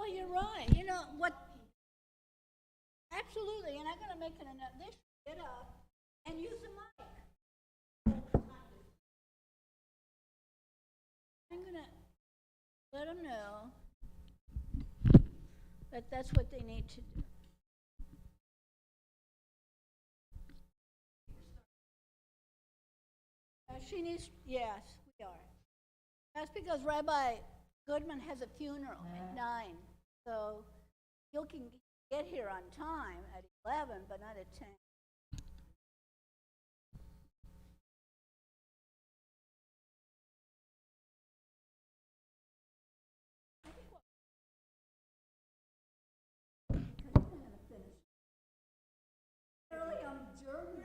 Well, you're right. You know what? Absolutely. And I'm going to make it enough. This get up and use the mic. I'm going to let them know that that's what they need to do. She needs, yes, we are. That's because Rabbi Goodman has a funeral at 9. So you can get here on time at 11, but not at 10. Early on German.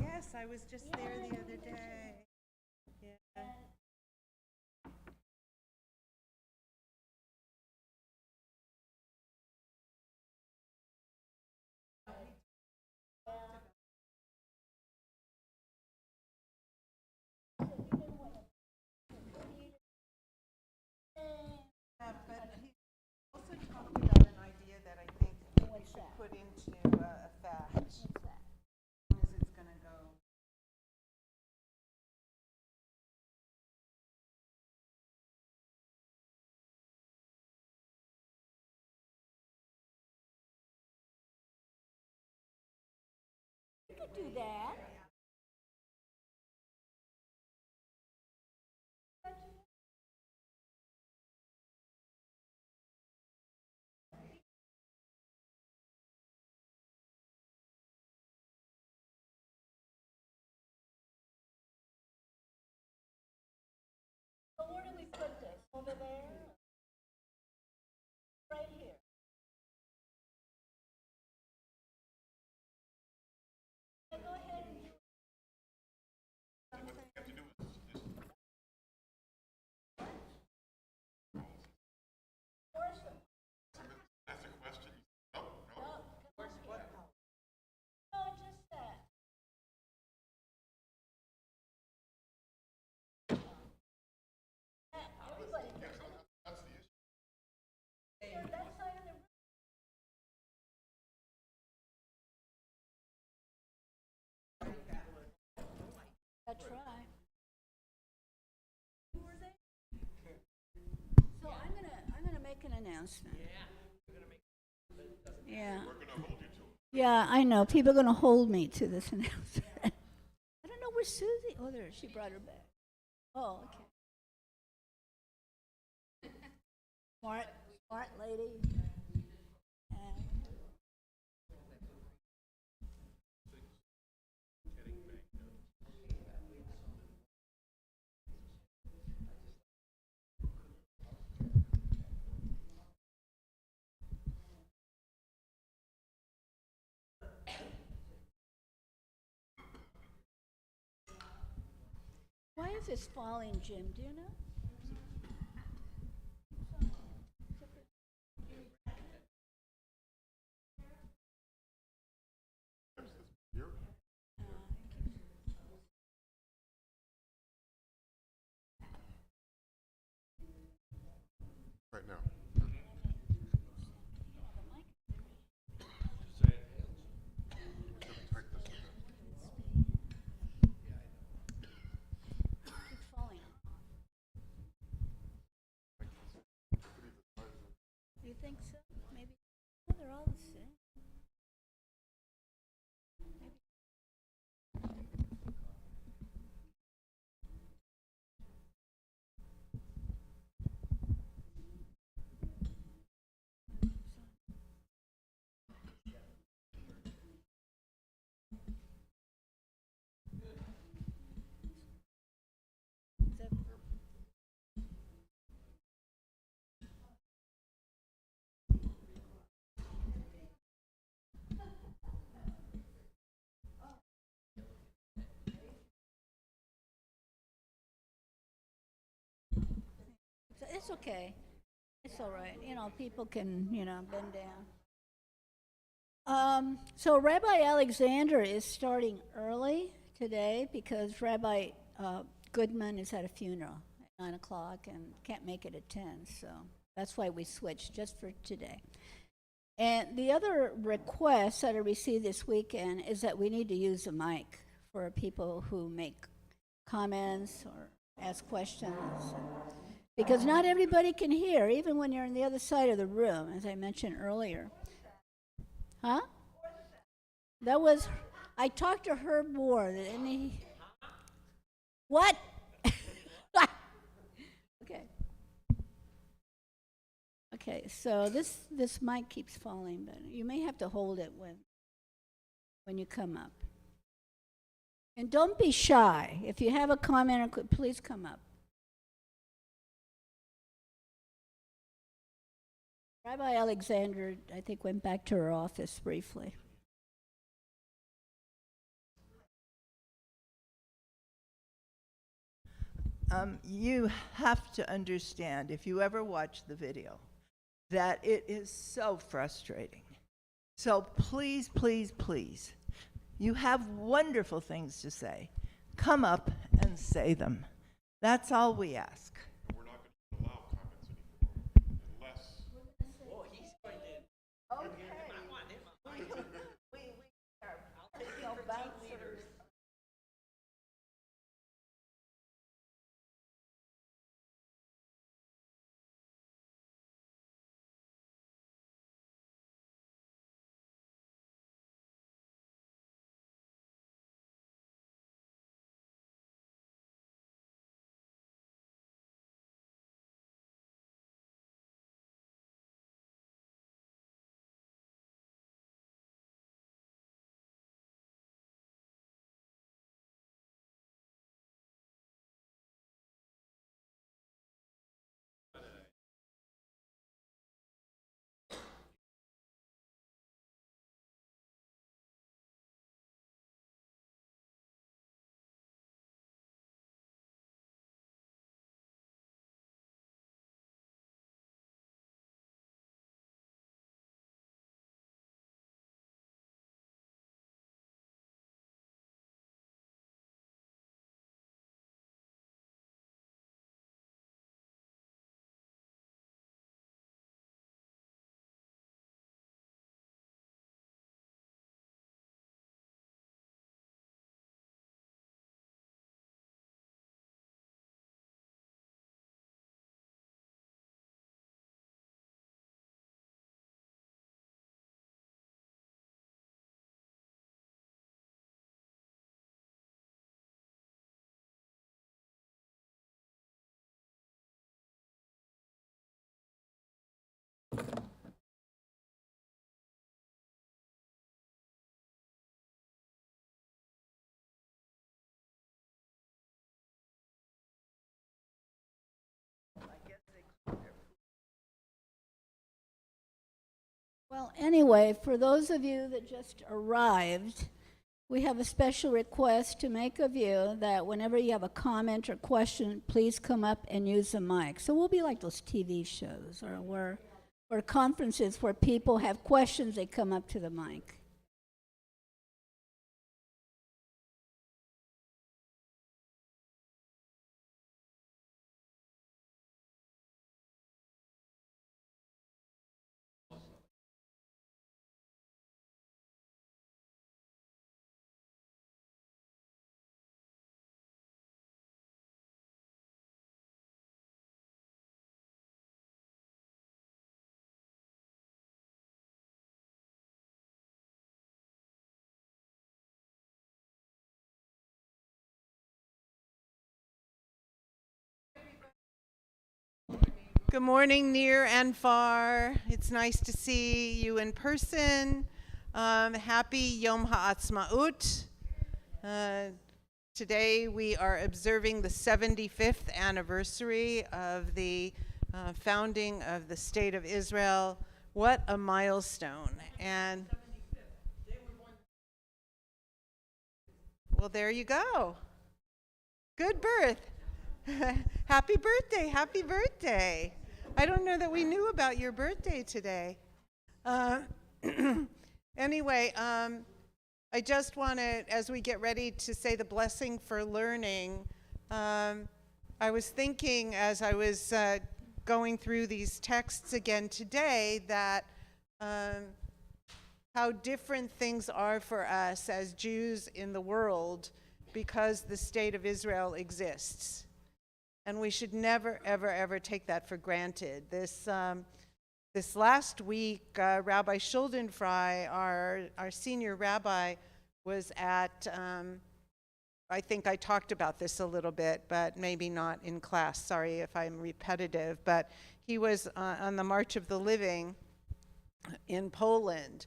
Yes, I was just there the other day. Yeah. But he also talked about an idea that I think we should put into effect. What's that? As it's going to go. You could do that. So where do we put this? Over there? Right here. Yeah, go ahead and do it. No, just that. Everybody can hear that side of the room. That's right. So I'm gonna make an announcement. Yeah. Yeah, I know. People are gonna hold me to this announcement. I don't know where Susie. Oh, there. She brought her back. Oh, okay. Smart, smart lady. is this falling, Jim? Do you know? Right now. It's falling. Do you think so? Maybe. Oh, they're all the same. Is that it's okay. It's all right. You know, people can, bend down. So Rabbi Alexander is starting early today because Rabbi Goodman is at a funeral at 9 o'clock and can't make it at 10. So that's why we switched just for today. And the other request that I received this weekend is that we need to use a mic for people who make comments or ask questions. Because not everybody can hear, even when you're on the other side of the room, as I mentioned earlier. Huh? That was, I talked to Herb Moore, and he, what? Okay. Okay, so this mic keeps falling, but you may have to hold it when you come up. And don't be shy. If you have a comment, please come up. Rabbi Alexander, I think, went back to her office briefly. You have to understand, if you ever watch the video, that it is so frustrating. So please, please, please, you have wonderful things to say. Come up and say them. That's all we ask. We're not going to allow comments anymore unless. Oh, he's going to. Okay. I want him. We are I'll take him for team leaders. Well, anyway, for those of you that just arrived, We have a special request to make of you that whenever you have a comment or question, please come up and use the mic. So we'll be like those TV shows or conferences where people have questions, they come up to the mic. Good morning, near and far. It's nice to see you in person. Happy Yom Ha'atzmaut. Today we are observing the 75th anniversary of the founding of the State of Israel. What a milestone. And well, there you go. Good birth. Happy birthday, happy birthday. I don't know that we knew about your birthday today. Anyway, I just want to, as we get ready to say the blessing for learning, I was thinking as I was going through these texts again today that how different things are for us as Jews in the world because the State of Israel exists. And we should never, ever, ever take that for granted. This last week, Rabbi Schuldenfrei, our senior rabbi, was at, I think I talked about this a little bit, but maybe not in class. Sorry if I'm repetitive. But he was on the March of the Living in Poland.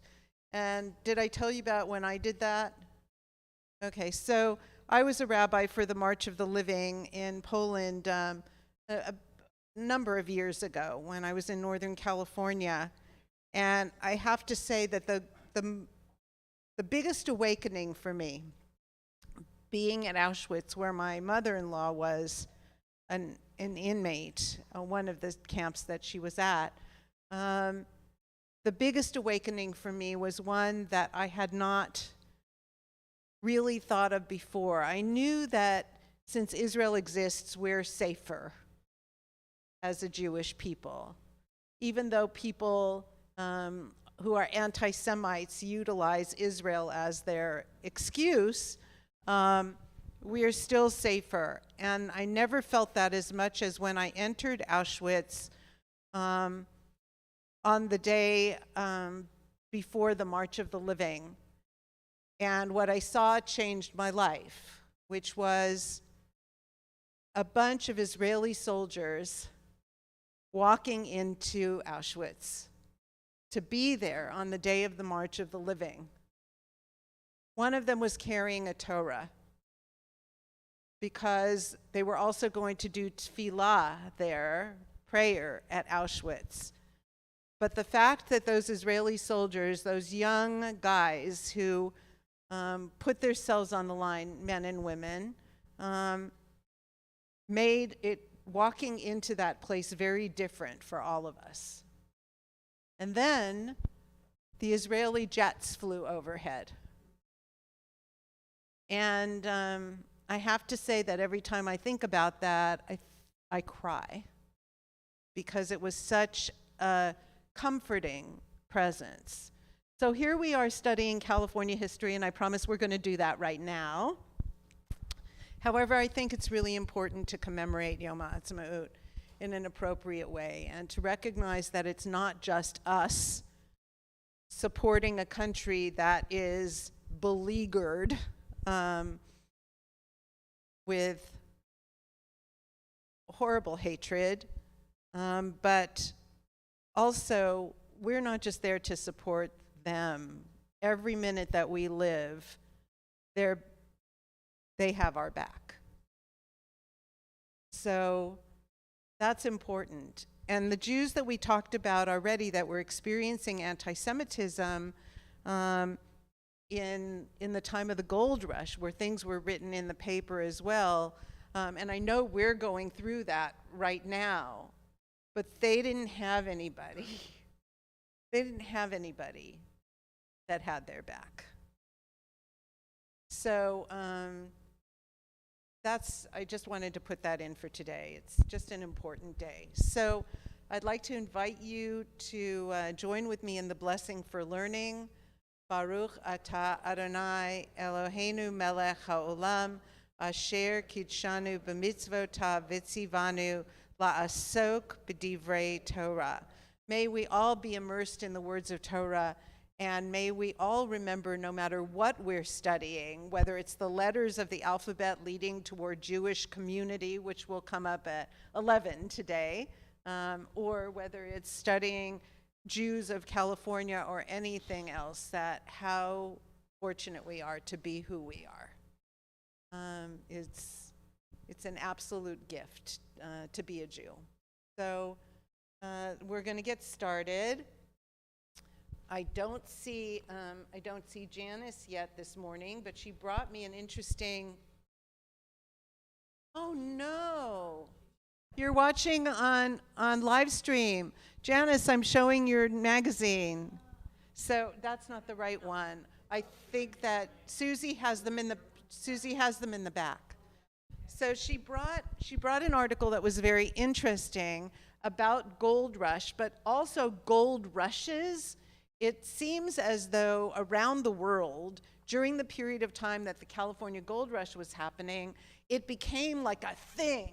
And did I tell you about when I did that? Okay, so I was a rabbi for the March of the Living in Poland a number of years ago when I was in Northern California. And I have to say that the biggest awakening for me, being at Auschwitz, where my mother-in-law was an inmate, one of the camps that she was at, the biggest awakening for me was one that I had not really thought of before. I knew that since Israel exists, we're safer as a Jewish people. Even though people who are anti-Semites utilize Israel as their excuse, we are still safer. And I never felt that as much as when I entered Auschwitz on the day before the March of the Living. And what I saw changed my life, which was a bunch of Israeli soldiers walking into Auschwitz to be there on the day of the March of the Living. One of them was carrying a Torah because they were also going to do tefillah there, prayer at Auschwitz. But the fact that those Israeli soldiers, those young guys who put themselves on the line, men and women, made it walking into that place very different for all of us. And then the Israeli jets flew overhead. And I have to say that every time I think about that, I cry, because it was such a comforting presence. So here we are studying California history, and I promise we're going to do that right now. However, I think it's really important to commemorate Yom Ha'atzmaut in an appropriate way and to recognize that it's not just us supporting a country that is beleaguered with horrible hatred, but also we're not just there to support them. Every minute that we live, they have our back. So that's important. And the Jews that we talked about already that were experiencing anti-Semitism, in the time of the gold rush, where things were written in the paper as well. And I know we're going through that right now, but they didn't have anybody. They didn't have anybody that had their back. So I just wanted to put that in for today. It's just an important day. So I'd like to invite you to join with me in the blessing for learning. Baruch atah Adonai Eloheinu melech haolam asher kidshanu b'mitzvotav v'tzivanu la'asok b'divrei Torah. May we all be immersed in the words of Torah, and may we all remember, no matter what we're studying, whether it's the letters of the alphabet leading toward Jewish community, which will come up at 11 today, or whether it's studying Jews of California or anything else, that how fortunate we are to be who we are. It's an absolute gift to be a Jew. So we're going to get started. I don't see Janice yet this morning, but she brought me an interesting. Oh no! You're watching on live stream. Janice, I'm showing your magazine. So that's not the right one. I think that Susie has them in the back. So she brought an article that was very interesting about gold rush, but also gold rushes. It seems as though around the world, during the period of time that the California gold rush was happening, it became like a thing.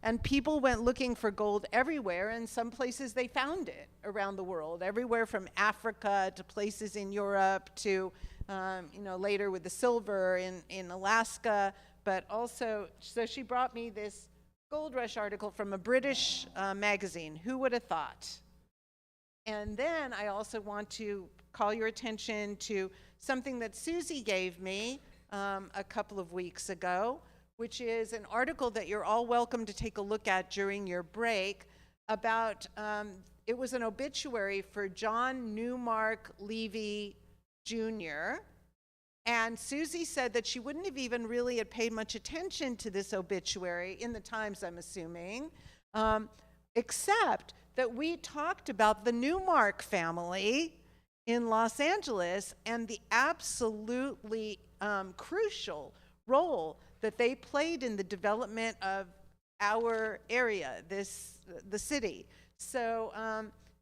And people went looking for gold everywhere, and some places they found it around the world, everywhere from Africa to places in Europe to, later with the silver in Alaska. But also, so she brought me this gold rush article from a British magazine. Who would have thought? And then I also want to call your attention to something that Susie gave me a couple of weeks ago, which is an article that you're all welcome to take a look at during your break about, it was an obituary for John Newmark Levy Jr., and Susie said that she wouldn't have even really had paid much attention to this obituary in the Times, I'm assuming, except that we talked about the Newmark family in Los Angeles and the absolutely crucial role that they played in the development of our area, the city. So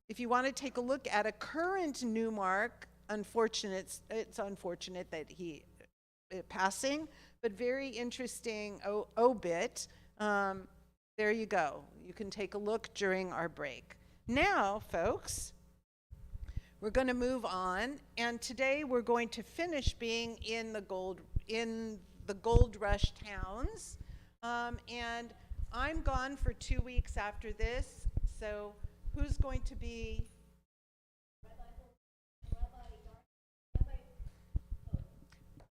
if you want to take a look at a current Newmark, it's unfortunate that he passing, but very interesting obit. There you go. You can take a look during our break. Now, folks, we're going to move on, and today we're going to finish being in the gold rush towns. And I'm gone for 2 weeks after this, so who's going to be?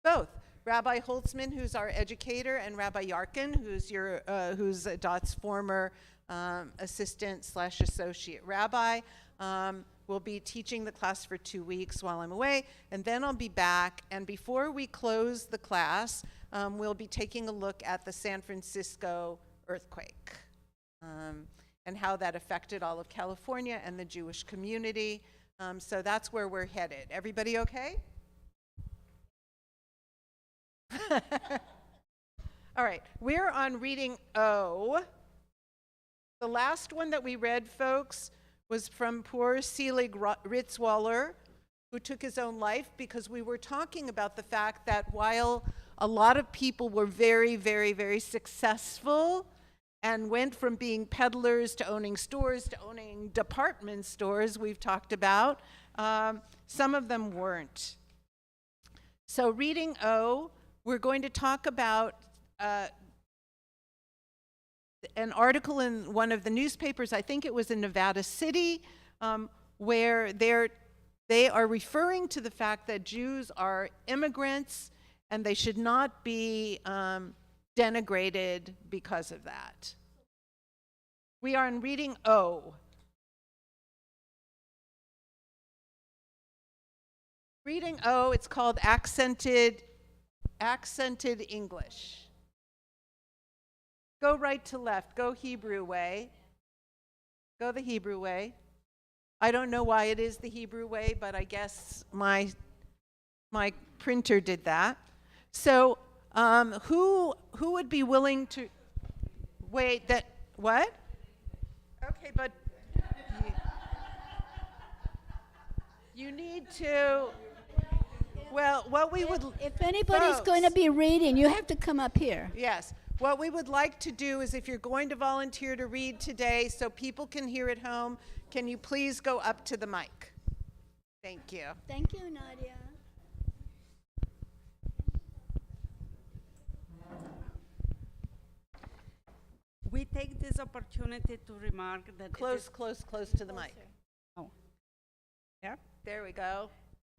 Both. Rabbi Holtzman, who's our educator, and Rabbi Yarkin, who's Dot's former assistant/associate rabbi. Will be teaching the class for 2 weeks while I'm away, and then I'll be back. And before we close the class, we'll be taking a look at the San Francisco earthquake and how that affected all of California and the Jewish community. So that's where we're headed. Everybody okay? All right, we're on reading O. The last one that we read, folks, was from poor Selig Ritzwaller, who took his own life, because we were talking about the fact that while a lot of people were very, very, very successful and went from being peddlers to owning stores to owning department stores, we've talked about, some of them weren't. So reading O, we're going to talk about an article in one of the newspapers, I think it was in Nevada City, where they are referring to the fact that Jews are immigrants and they should not be denigrated because of that. We are in reading O. Reading O, it's called accented English. Go right to left. Go Hebrew way. Go the Hebrew way. I don't know why it is the Hebrew way, but I guess my printer did that. So, who would be willing to wait? That what? Okay, but you need to. Well, what we would. If anybody's going to folks, be reading, you have to come up here. Yes. What we would like to do is if you're going to volunteer to read today so people can hear at home, can you please go up to the mic? Thank you. Thank you, Nadia. We take this opportunity to remark that Close to the mic. Yeah. There we go.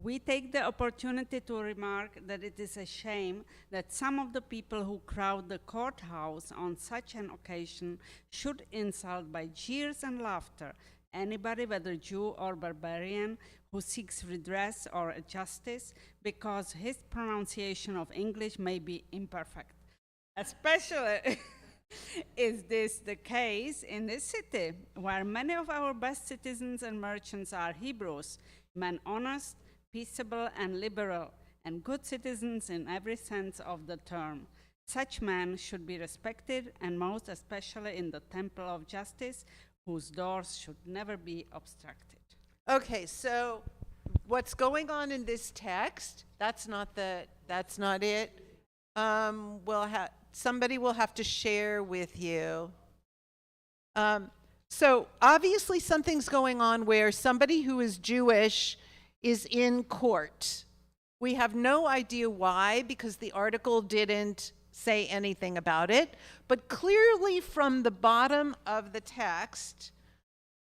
We take the opportunity to remark that it is a shame that some of the people who crowd the courthouse on such an occasion should insult by jeers and laughter anybody, whether Jew or barbarian, who seeks redress or justice because his pronunciation of English may be imperfect. Especially is this the case in this city, where many of our best citizens and merchants are Hebrews, men honest, peaceable, and liberal, and good citizens in every sense of the term. Such men should be respected, and most especially in the temple of justice, whose doors should never be obstructed. Okay, so what's going on in this text, that's not it. Somebody will have to share with you. So obviously something's going on where somebody who is Jewish is in court. We have no idea why, because the article didn't say anything about it. But clearly from the bottom of the text,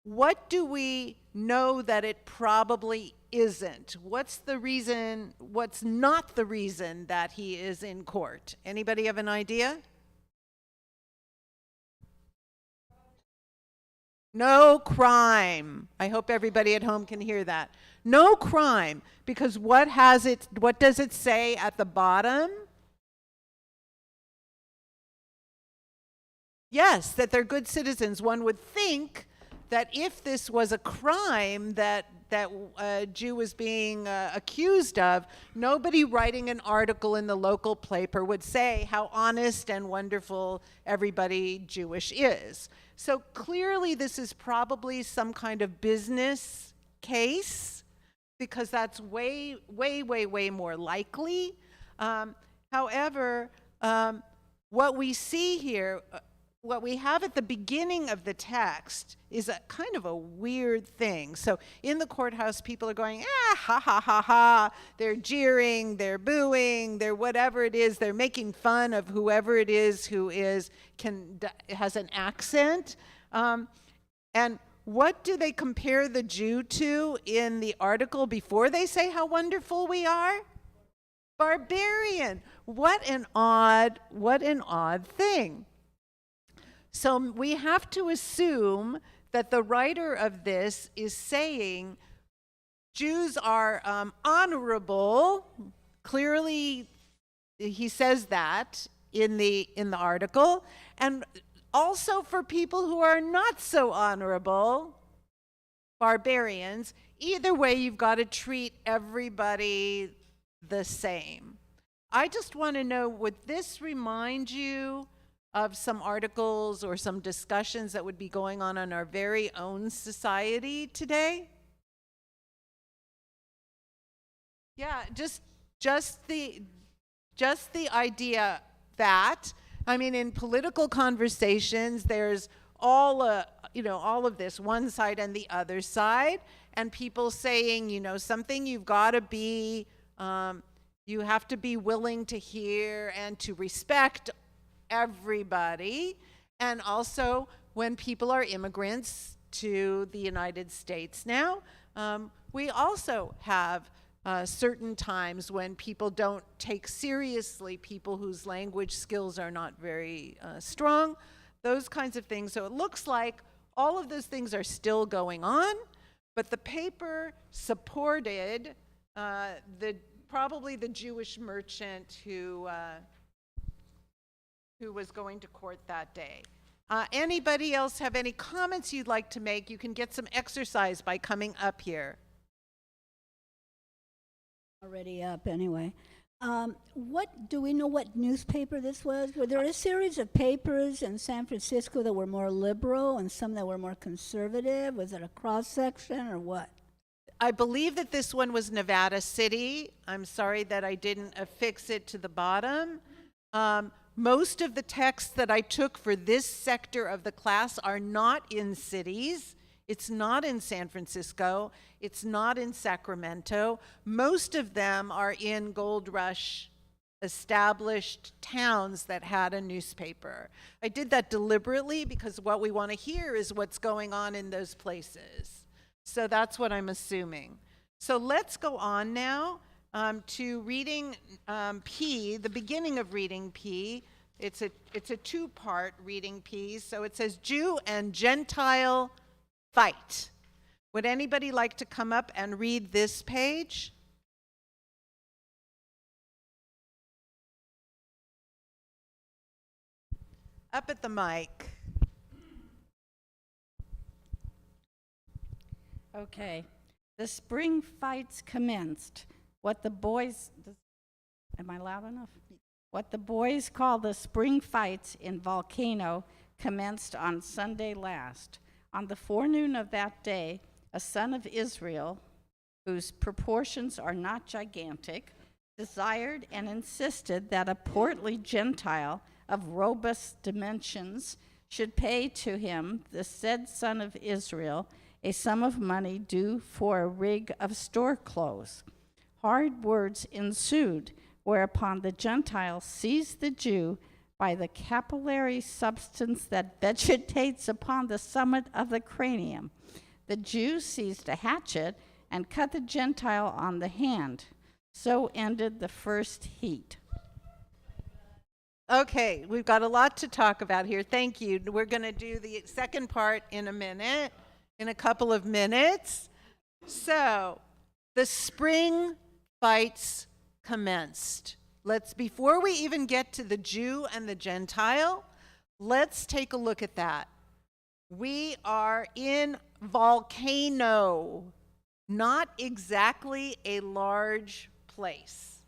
what do we know that it probably isn't? What's the reason, what's not the reason that he is in court? Anybody have an idea? No crime. I hope everybody at home can hear that. No crime, because what does it say at the bottom? Yes, that they're good citizens. One would think that if this was a crime that a Jew was being accused of, nobody writing an article in the local paper would say how honest and wonderful everybody Jewish is. So clearly this is probably some kind of business case, because that's way, way, way, way more likely. However, what we see here, what we have at the beginning of the text is a kind of a weird thing. So in the courthouse, people are going, ha, ha, ha, ha. They're jeering, they're booing, they're whatever it is. They're making fun of whoever it is who has an accent. And what do they compare the Jew to in the article before they say how wonderful we are? Barbarian. What an odd thing. So we have to assume that the writer of this is saying Jews are honorable. Clearly, he says that in the article. And also for people who are not so honorable, barbarians, either way, you've got to treat everybody the same. I just want to know, would this remind you of some articles or some discussions that would be going on in our very own society today? Yeah, just the idea that, I mean, in political conversations, there's all of this, one side and the other side, and people saying, something you've got to be, you have to be willing to hear and to respect everybody. And also when people are immigrants to the United States now, we also have certain times when people don't take seriously people whose language skills are not very strong, those kinds of things. So it looks like all of those things are still going on, but the paper supported probably the Jewish merchant who was going to court that day. Anybody else have any comments you'd like to make? You can get some exercise by coming up here. Already up anyway. Do we know what newspaper this was? Were there a series of papers in San Francisco that were more liberal and some that were more conservative? Was it a cross section or what? I believe that this one was Nevada City. I'm sorry that I didn't affix it to the bottom. Most of the texts that I took for this sector of the class are not in cities. It's not in San Francisco. It's not in Sacramento. Most of them are in Gold Rush established towns that had a newspaper. I did that deliberately because what we want to hear is what's going on in those places. So that's what I'm assuming. So let's go on now to reading P, the beginning of reading P. It's a two-part reading P. So it says Jew and Gentile fight. Would anybody like to come up and read this page? Up at the mic. Okay. The spring fights commenced. What the boys, am I loud enough? What the boys call the spring fights in Volcano commenced on Sunday last. On the forenoon of that day, a son of Israel, whose proportions are not gigantic, desired and insisted that a portly Gentile of robust dimensions should pay to him, the said son of Israel, a sum of money due for a rig of store clothes. Hard words ensued, whereupon the Gentile seized the Jew by the capillary substance that vegetates upon the summit of the cranium. The Jew seized a hatchet and cut the Gentile on the hand. So ended the first heat. Okay, we've got a lot to talk about here. Thank you. We're going to do the second part in a couple of minutes. So, the spring fights commenced. Before we even get to the Jew and the Gentile, let's take a look at that. We are in Volcano, not exactly a large place.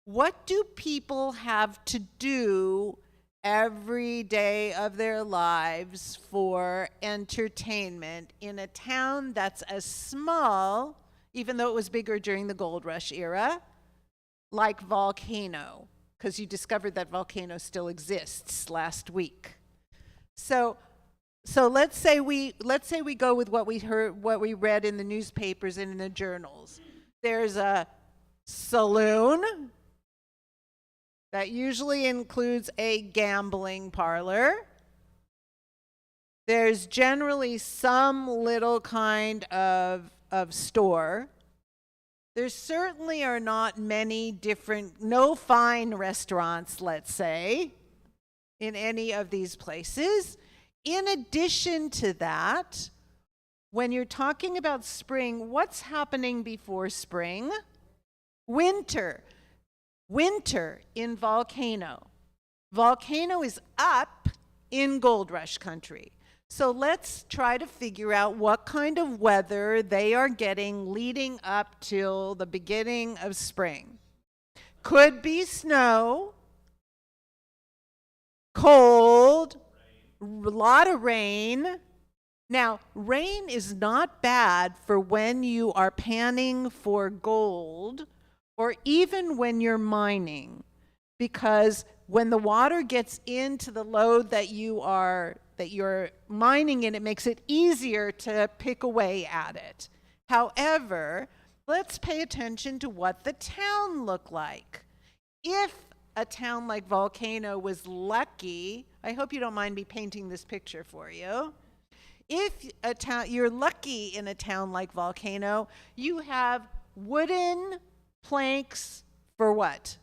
What do people have to do every day of their lives for entertainment in a town that's as small, even though it was bigger during the Gold Rush era, like Volcano, because you discovered that Volcano still exists last week. So let's say we go with what we read in the newspapers and in the journals. There's a saloon that usually includes a gambling parlor. There's generally some little kind of store. There certainly are not many no fine restaurants, let's say, in any of these places. In addition to that, when you're talking about spring, what's happening before spring? Winter. Winter in Volcano. Volcano is up in Gold Rush country. So let's try to figure out what kind of weather they are getting leading up till the beginning of spring. Could be snow, cold, a lot of rain. Now, rain is not bad for when you are panning for gold or even when you're mining, because when the water gets into the lode that you're mining in, it makes it easier to pick away at it. However, let's pay attention to what the town looked like. If a town like Volcano was lucky, I hope you don't mind me painting this picture for you. If you're lucky in a town like Volcano, you have wooden planks for what?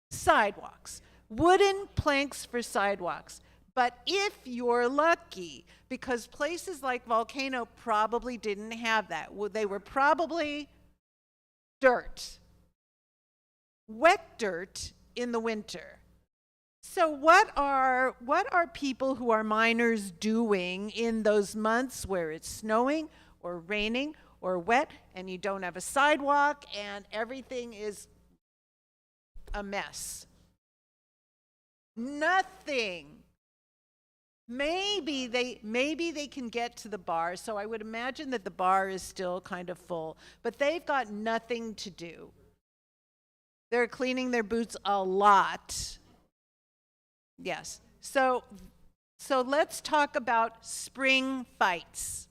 Sidewalks. Wooden planks for sidewalks. But if you're lucky, because places like Volcano probably didn't have that, they were probably dirt. Wet dirt in the winter. So what are people who are minors doing in those months where it's snowing or raining or wet and you don't have a sidewalk and everything is a mess? Nothing. Maybe they can get to the bar, so I would imagine that the bar is still kind of full, but they've got nothing to do. They're cleaning their boots a lot. Yes. So let's talk about spring fights.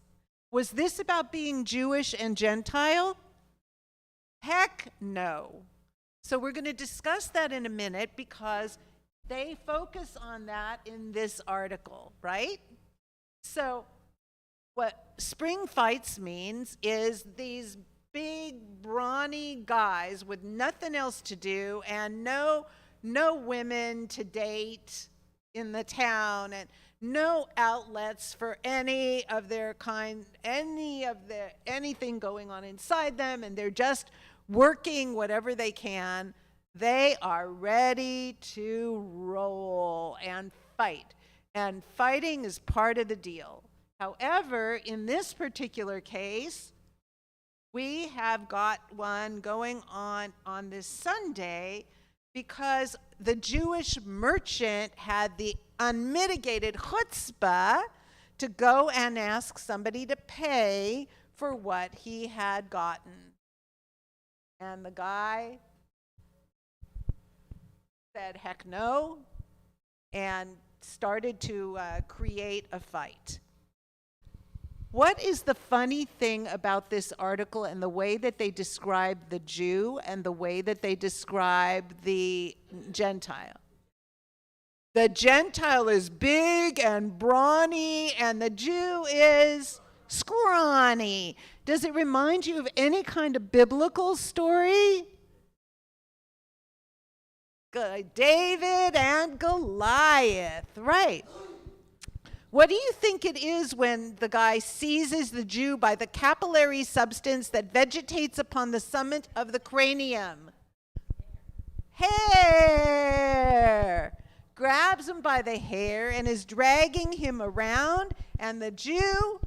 Was this about being Jewish and Gentile? Heck no. So we're going to discuss that in a minute because they focus on that in this article, right? So what spring fights means is these big, brawny guys with nothing else to do and no women to date in the town and no outlets for any of their kind, anything going on inside them, and they're just working whatever they can. They are ready to roll and fight. And fighting is part of the deal. However, in this particular case, we have got one going on this Sunday because the Jewish merchant had the unmitigated chutzpah to go and ask somebody to pay for what he had gotten. And the guy said, heck no, and started to create a fight. What is the funny thing about this article and the way that they describe the Jew and the way that they describe the Gentile? The Gentile is big and brawny, and the Jew is scrawny. Does it remind you of any kind of biblical story? David and Goliath, right. What do you think it is when the guy seizes the Jew by the capillary substance that vegetates upon the summit of the cranium? Hair! Grabs him by the hair and is dragging him around, and the Jew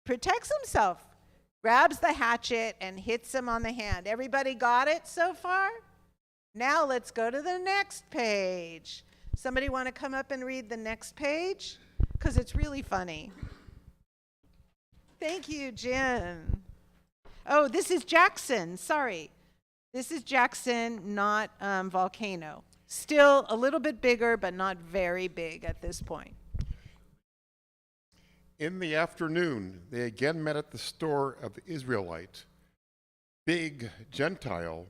protects himself. Grabs the hatchet and hits him on the hand. Everybody got it so far? Now let's go to the next page. Somebody want to come up and read the next page? Because it's really funny. Thank you, Jen. Oh, this is Jackson. Sorry. This is Jackson, not Volcano. Still a little bit bigger, but not very big at this point. In the afternoon, they again met at the store of the Israelite. Big Gentile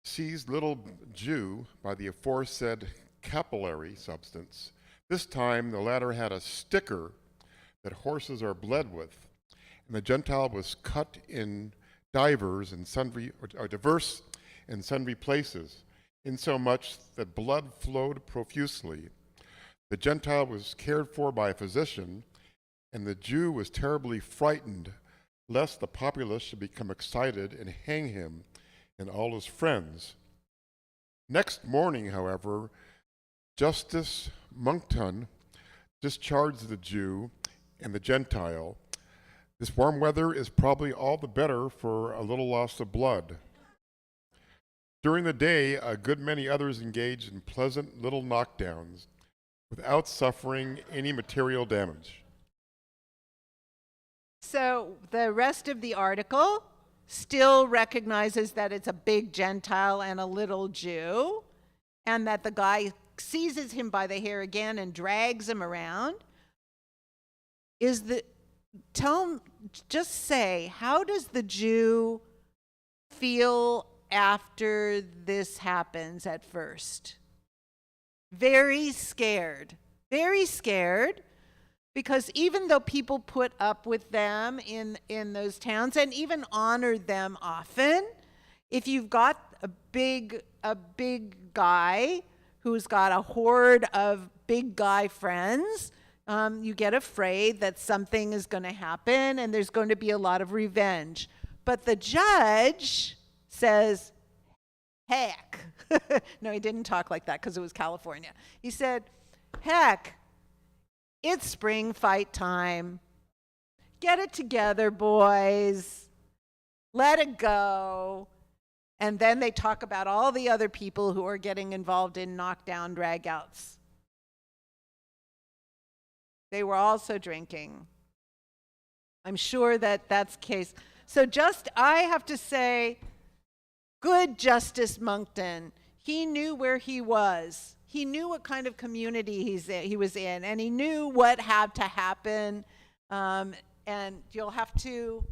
seized little Jew by the aforesaid capillary substance. This time, the latter had a sticker that horses are bled with, and the Gentile was cut in diverse and sundry places, insomuch that blood flowed profusely. The Gentile was cared for by a physician, and the Jew was terribly frightened lest the populace should become excited and hang him and all his friends. Next morning, however, Justice Monkton discharged the Jew and the Gentile. This warm weather is probably all the better for a little loss of blood. During the day, a good many others engaged in pleasant little knockdowns without suffering any material damage. So the rest of the article still recognizes that it's a big Gentile and a little Jew, and that the guy seizes him by the hair again and drags him around. Just say, how does the Jew feel after this happens at first? Very scared. Very scared. Because even though people put up with them in those towns and even honored them often, if you've got a big guy who's got a horde of big guy friends, you get afraid that something is going to happen and there's going to be a lot of revenge. But the judge says, heck. No, he didn't talk like that because it was California. He said, heck, it's spring fight time. Get it together, boys. Let it go. And then they talk about all the other people who are getting involved in knockdown dragouts. They were also drinking. I'm sure that that's the case. So I have to say, good Justice Monkton. He knew where he was. He knew what kind of community he was in, and he knew what had to happen. And you'll have to...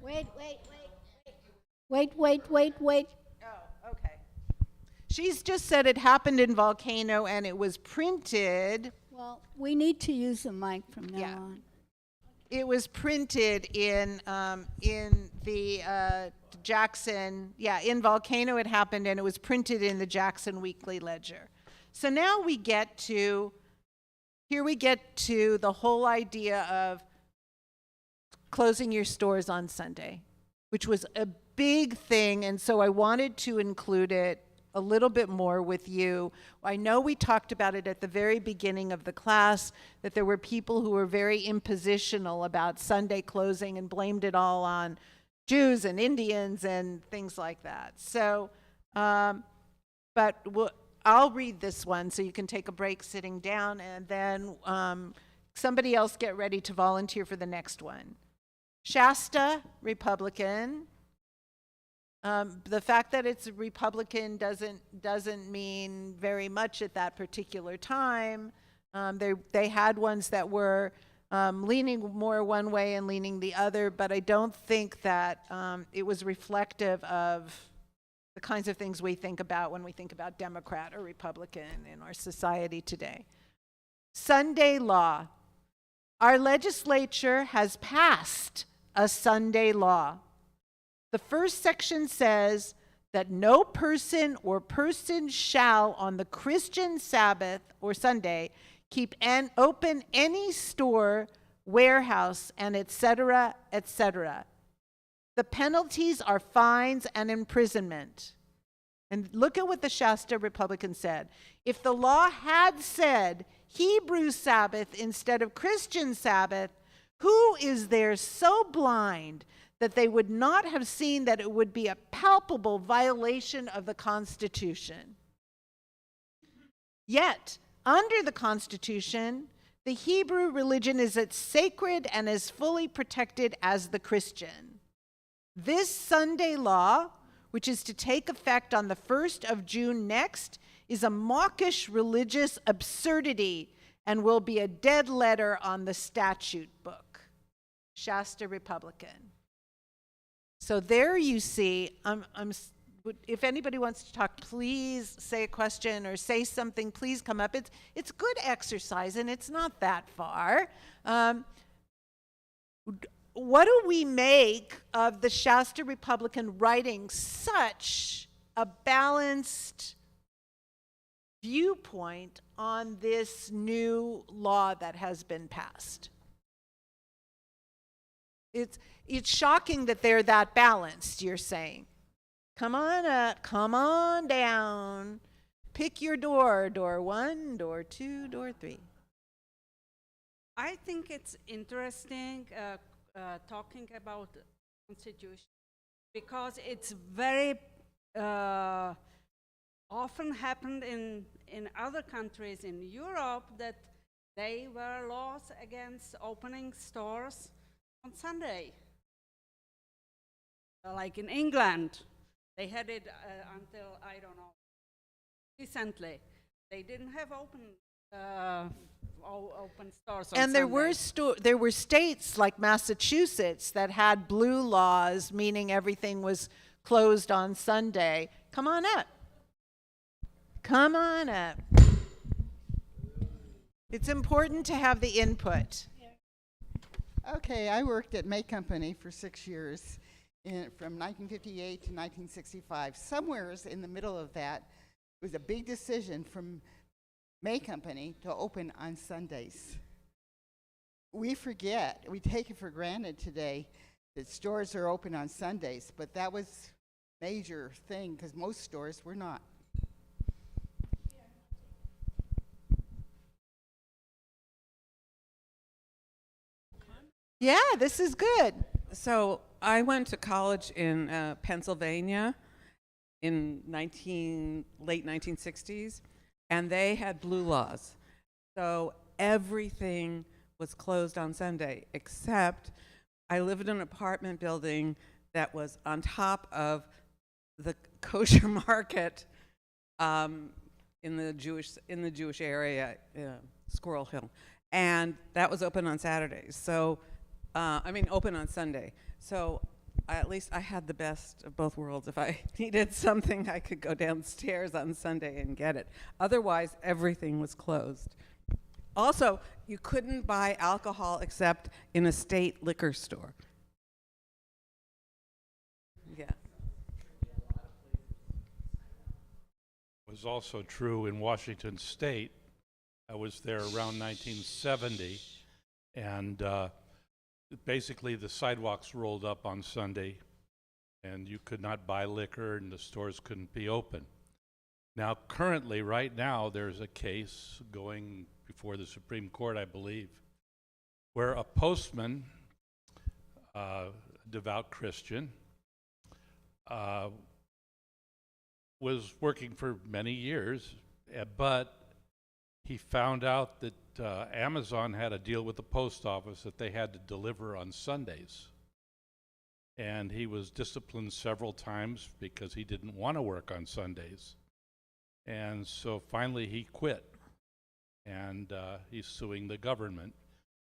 Wait. Oh, okay. She's just said it happened in Volcano and it was printed. Well, we need to use the mic from now Yeah. on. It was printed in the Jackson, in Volcano it happened, and it was printed in the Jackson Weekly Ledger. So now we get to the whole idea of closing your stores on Sunday, which was a big thing, and so I wanted to include it a little bit more with you. I know we talked about it at the very beginning of the class, that there were people who were very impositional about Sunday closing and blamed it all on Jews and Indians and things like that. So, but I'll read this one so you can take a break sitting down, and then somebody else get ready to volunteer for the next one. Shasta, Republican. The fact that it's a Republican doesn't mean very much at that particular time. They had ones that were leaning more one way and leaning the other, but I don't think that it was reflective of the kinds of things we think about when we think about Democrat or Republican in our society today. Sunday law. Our legislature has passed a Sunday law. The first section says that no person or persons shall on the Christian Sabbath or Sunday keep open any store, warehouse, and etc., etc. The penalties are fines and imprisonment. And look at what the Shasta Republican said. If the law had said Hebrew Sabbath instead of Christian Sabbath, who is there so blind that they would not have seen that it would be a palpable violation of the Constitution? Yet, under the Constitution, the Hebrew religion is as sacred and as fully protected as the Christian. This Sunday law, which is to take effect on the 1st of June next, is a mawkish religious absurdity and will be a dead letter on the statute book. Shasta Republican. So there you see, if anybody wants to talk, please say a question or say something, please come up. It's good exercise and it's not that far. What do we make of the Shasta Republican writing such a balanced viewpoint on this new law that has been passed? It's shocking that they're that balanced, you're saying. Come on up, come on down. Pick your door 1, door 2, door 3. I think it's interesting talking about the Constitution because it's very often happened in other countries in Europe that they were laws against opening stores on Sunday. Like in England, they had it until, I don't know, recently. They didn't have open stores on And there Sunday. there were states like Massachusetts that had blue laws, meaning everything was closed on Sunday. Come on up. Come on up. It's important to have the input. Okay, I worked at May Company for 6 years, from 1958 to 1965. Somewhere in the middle of that was a big decision from May Company to open on Sundays. We forget, we take it for granted today that stores are open on Sundays, but that was a major thing because most stores were not. Yeah, this is good. So I went to college in Pennsylvania in late 1960s, and they had blue laws. So everything was closed on Sunday, except I lived in an apartment building that was on top of the kosher market in the Jewish area, Squirrel Hill, and that was open on Saturdays. So open on Sunday. So at least I had the best of both worlds. If I needed something, I could go downstairs on Sunday and get it. Otherwise, everything was closed. Also, you couldn't buy alcohol except in a state liquor store. Yeah. Was also true in Washington State. I was there around 1970, and basically the sidewalks rolled up on Sunday, and you could not buy liquor, and the stores couldn't be open. Now, currently, right now, there's a case going before the Supreme Court, I believe, where a postman, devout Christian, was working for many years, but he found out that Amazon had a deal with the post office that they had to deliver on Sundays. And he was disciplined several times because he didn't want to work on Sundays. And so finally he quit. And he's suing the government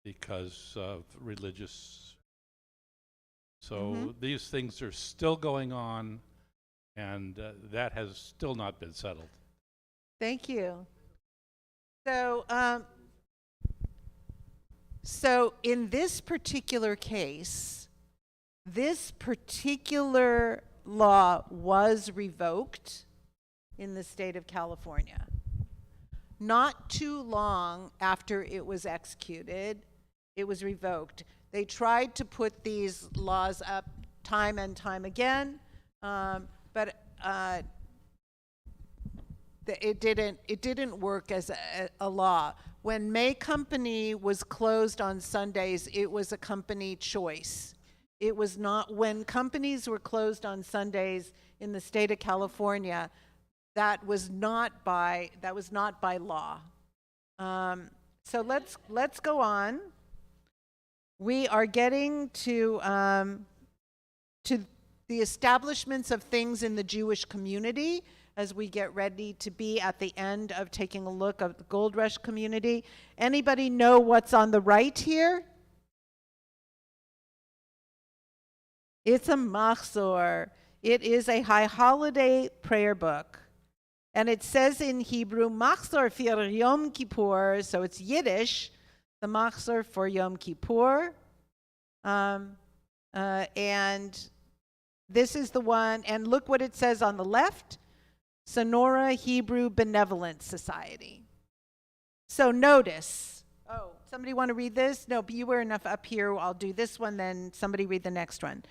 because of religious. So these things are still going on, and that has still not been settled. Thank you. So in this particular case, this particular law was revoked in the state of California. Not too long after it was executed, it was revoked. They tried to put these laws up time and time again, but it didn't work as a law. When May Company was closed on Sundays, it was a company choice. It was not, when companies were closed on Sundays in the state of California, that was not by law. So let's go on. We are getting to the establishments of things in the Jewish community as we get ready to be at the end of taking a look at the Gold Rush community. Anybody know what's on the right here? It's a machzor. It is a high holiday prayer book. And it says in Hebrew, machzor for Yom Kippur, so it's Yiddish, the machzor for Yom Kippur. And this is the one, and look what it says on the left, Sonora Hebrew Benevolent Society. So notice, somebody want to read this? No, but you were enough up here. I'll do this one, then somebody read the next one.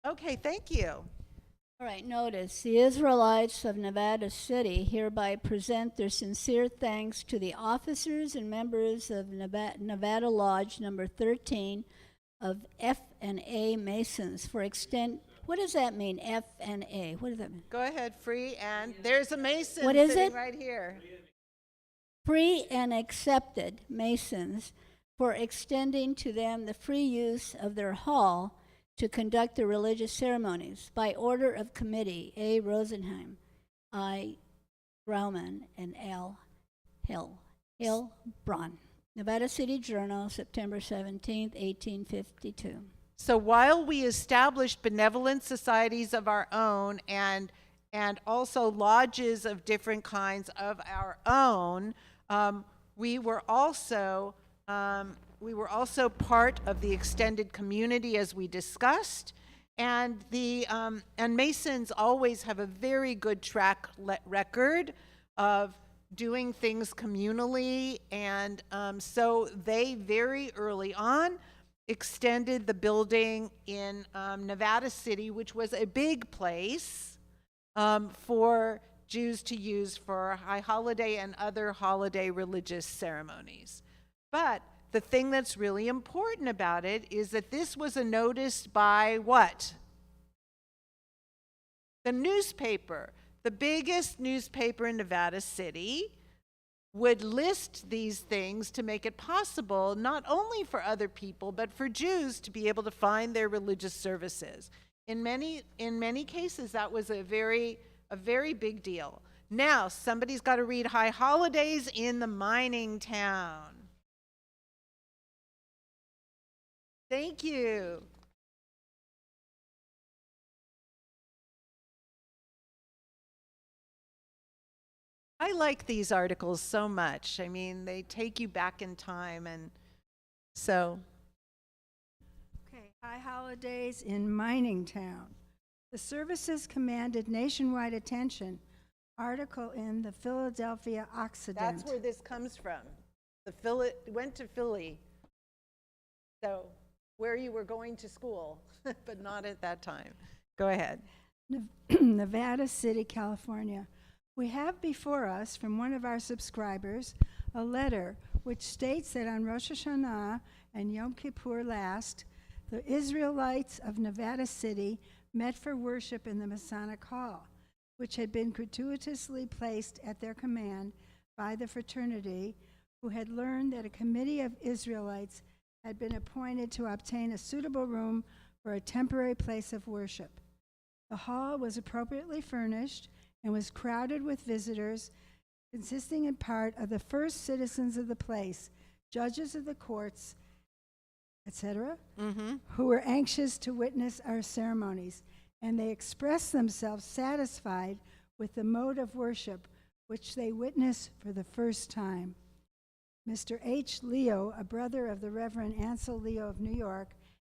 Okay, thank you. All right, notice, the Israelites of Nevada City hereby present their sincere thanks to the officers and members of Nevada Lodge number 13 of F&A Masons for what does that mean, F&A? What does that mean? Go ahead, Free, and there's a Mason What is sitting it? right here. Free and accepted Masons for extending to them the free use of their hall to conduct the religious ceremonies by order of committee A. Rosenheim, I. Grauman, and L. Hill Braun. Nevada City Journal, September 17th, 1852. So while we established benevolent societies of our own and also lodges of different kinds of our own, we were also part of the extended community, as we discussed, and Masons always have a very good track record of doing things communally, and so they very early on extended the building in Nevada City, which was a big place for Jews to use for high holiday and other holiday religious ceremonies. But the thing that's really important about it is that this was a notice by what? The newspaper. The biggest newspaper in Nevada City would list these things to make it possible not only for other people but for Jews to be able to find their religious services. In many cases, that was a very big deal. Now, somebody's got to read High Holidays in the mining town. Thank you. I like these articles so much. I mean, they take you back in time, and so. Okay, High Holidays in Mining Town. The services commanded nationwide attention. Article in the Philadelphia Occident. That's where this comes from. Went to Philly. So, where you were going to school, but not at that time. Go ahead. Nevada City, California. We have before us from one of our subscribers a letter which states that on Rosh Hashanah and Yom Kippur last, the Israelites of Nevada City met for worship in the Masonic Hall, which had been gratuitously placed at their command by the fraternity, who had learned that a committee of Israelites had been appointed to obtain a suitable room for a temporary place of worship. The hall was appropriately furnished and was crowded with visitors, consisting in part of the first citizens of the place, judges of the courts, etc., who were anxious to witness our ceremonies, and they expressed themselves satisfied with the mode of worship which they witnessed for the first time. Mr. H. Leo, a brother of the Reverend Ansel Leo of New York,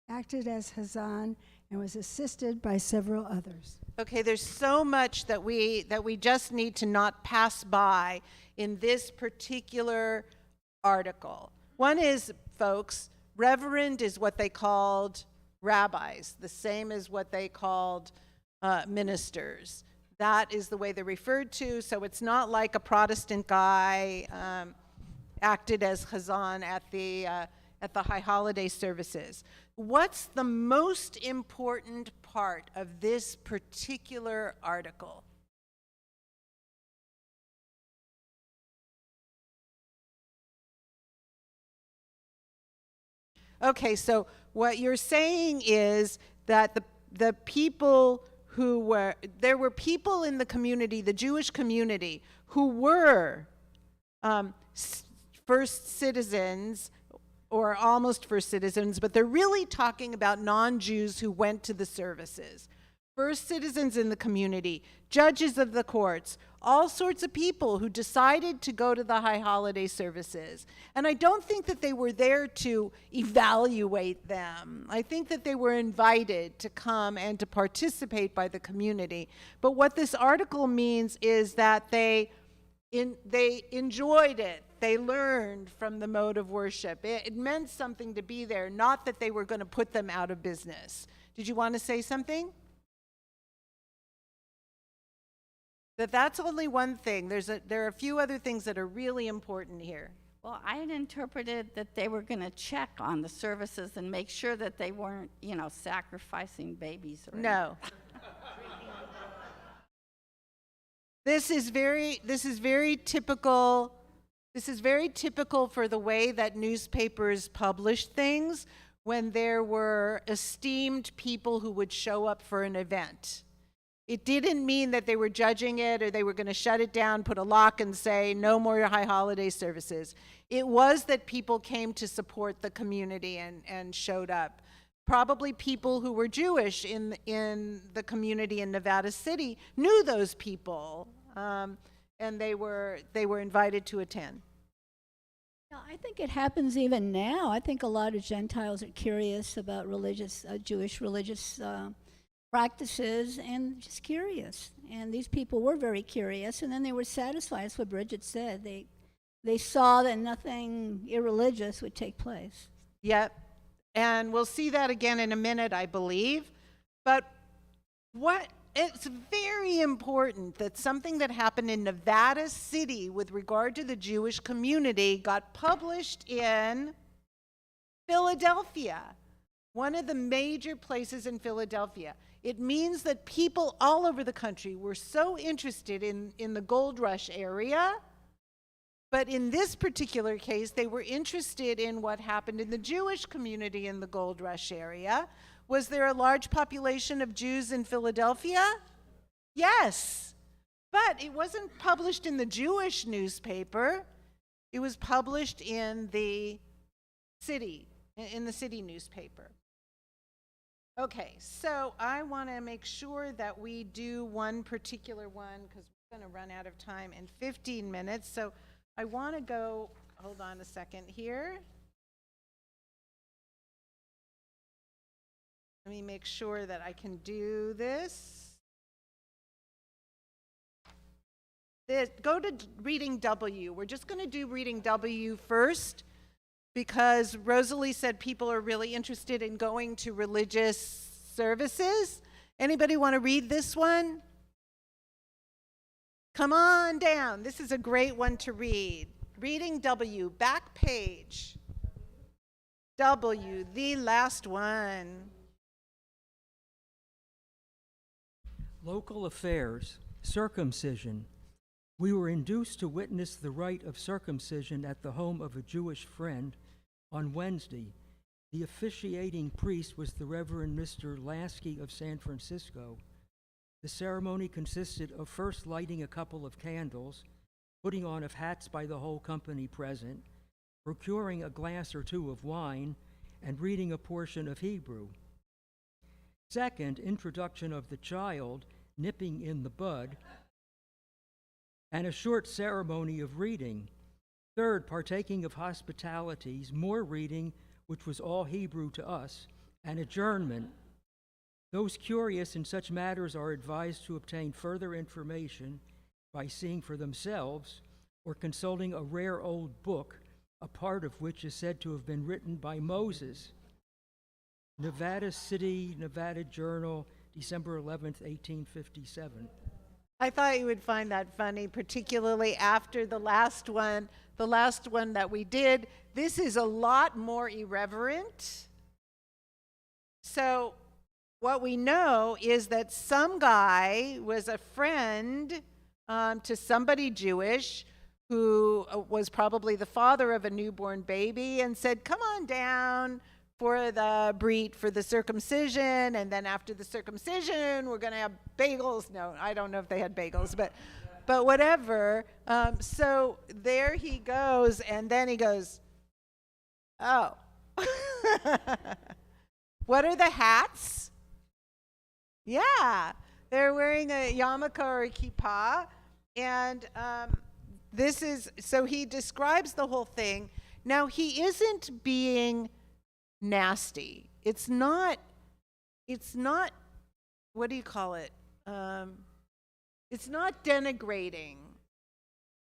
acted as Hazan and was assisted by several others. Okay, there's so much that we just need to not pass by in this particular article. One is, folks, reverend is what they called rabbis, the same as what they called ministers. That is the way they're referred to, so it's not like a Protestant guy acted as Chazan at the high holiday services. What's the most important part of this particular article? Okay, so what you're saying is that the people who were, there were people in the community, the Jewish community, who were first citizens, or almost first citizens, but they're really talking about non-Jews who went to the services. First citizens in the community, judges of the courts, all sorts of people who decided to go to the high holiday services. And I don't think that they were there to evaluate them. I think that they were invited to come and to participate by the community. But what this article means is that they enjoyed it. They learned from the mode of worship. It meant something to be there, not that they were going to put them out of business. Did you want to say something? That's only one thing. There are a few other things that are really important here. Well, I had interpreted that they were going to check on the services and make sure that they weren't, sacrificing babies or No. This is very typical. This is very typical for the way that newspapers published things when there were esteemed people who would show up for an event. It didn't mean that they were judging it or they were going to shut it down, put a lock, and say no more high holiday services. It was that people came to support the community and showed up. Probably people who were Jewish in the community in Nevada City knew those people, and they were invited to attend. Yeah, I think it happens even now. I think a lot of Gentiles are curious about Jewish religious practices and just curious. And these people were very curious, and then they were satisfied. That's what Bridget said. They saw that nothing irreligious would take place. Yep. And we'll see that again in a minute, I believe. But it's very important that something that happened in Nevada City with regard to the Jewish community got published in Philadelphia, one of the major places in Philadelphia. It means that people all over the country were so interested in the gold rush area, but in this particular case, they were interested in what happened in the Jewish community in the gold rush area. Was there a large population of Jews in Philadelphia? Yes, but it wasn't published in the Jewish newspaper. It was published in the city newspaper. Okay, so I want to make sure that we do one particular one because we're going to run out of time in 15 minutes. So I want to go, hold on a second here. Let me make sure that I can do this. Go to reading W. We're just going to do reading W first because Rosalie said people are really interested in going to religious services. Anybody want to read this one? Come on down. This is a great one to read. Reading W, back page. W, the last one. Local affairs, circumcision. We were induced to witness the rite of circumcision at the home of a Jewish friend on Wednesday. The officiating priest was the Reverend Mr. Lasky of San Francisco. The ceremony consisted of first lighting a couple of candles, putting on of hats by the whole company present, procuring a glass or two of wine, and reading a portion of Hebrew. Second, introduction of the child, nipping in the bud, and a short ceremony of reading. Third, partaking of hospitalities, more reading, which was all Hebrew to us, and adjournment. Those curious in such matters are advised to obtain further information by seeing for themselves or consulting a rare old book, a part of which is said to have been written by Moses. Nevada City, Nevada Journal, December 11th, 1857. I thought you would find that funny, particularly after the last one that we did. This is a lot more irreverent. So what we know is that some guy was a friend to somebody Jewish who was probably the father of a newborn baby and said, come on down for the brit, for the circumcision, and then after the circumcision, we're going to have bagels. No, I don't know if they had bagels, but whatever. So there he goes, and then he goes, oh. What are the hats? Yeah, they're wearing a yarmulke or a kippah, and so he describes the whole thing. Now, he isn't being nasty. It's not, what do you call it? It's not denigrating,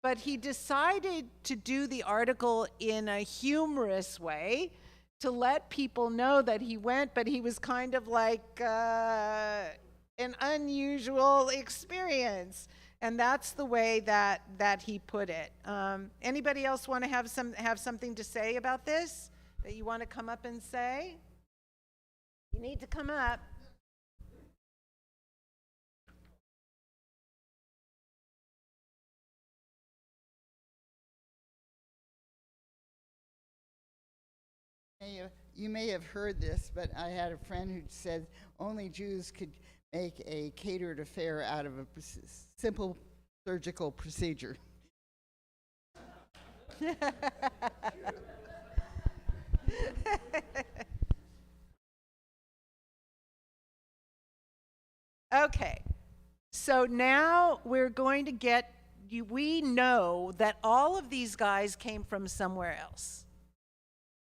but he decided to do the article in a humorous way to let people know that he went, but he was kind of like an unusual experience. And that's the way that he put it. Anybody else want to have something to say about this? That you want to come up and say? You need to come up. You may have heard this, but I had a friend who said only Jews could make a catered affair out of a simple surgical procedure. Okay, so now we're going to get, we know that all of these guys came from somewhere else.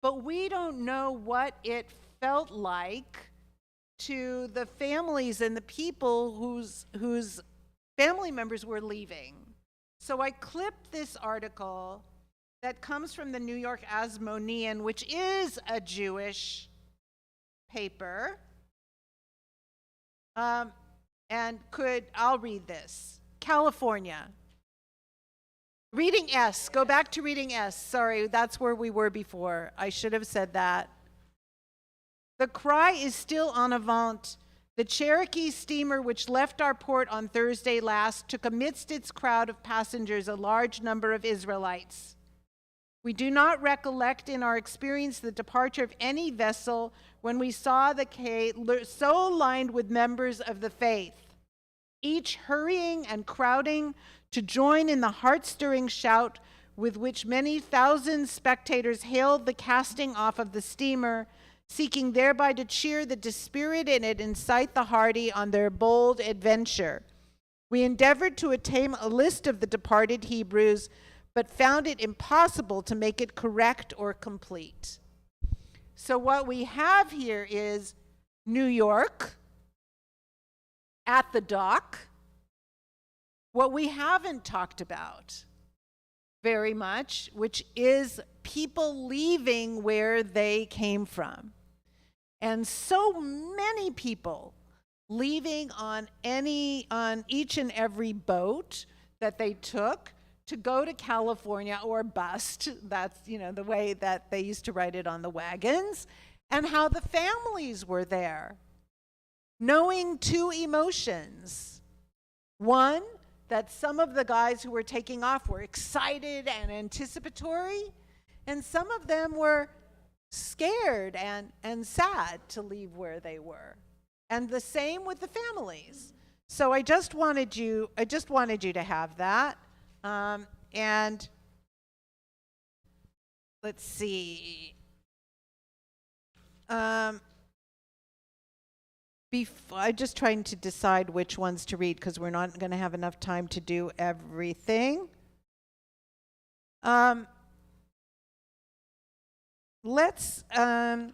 But we don't know what it felt like to the families and the people whose family members were leaving. So I clipped this article that comes from the New York Asmonean, which is a Jewish paper. I'll read this. California. Reading S. Go back to reading S. Sorry, that's where we were before. I should have said that. The cry is still en avant. The Cherokee steamer, which left our port on Thursday last, took amidst its crowd of passengers a large number of Israelites. We do not recollect in our experience the departure of any vessel when we saw the quay so lined with members of the faith, each hurrying and crowding to join in the heart-stirring shout with which many thousand spectators hailed the casting off of the steamer, seeking thereby to cheer the dispirited and incite the hardy on their bold adventure. We endeavored to attain a list of the departed Hebrews, but found it impossible to make it correct or complete. So what we have here is New York at the dock. What we haven't talked about very much, which is people leaving where they came from. And so many people leaving on each and every boat that they took to go to California or bust. That's, the way that they used to write it on the wagons, and how the families were there, knowing two emotions. One, that some of the guys who were taking off were excited and anticipatory, and some of them were scared and sad to leave where they were. And the same with the families. So I just wanted you to have that. And let's see. I'm just trying to decide which ones to read because we're not going to have enough time to do everything. Let's go.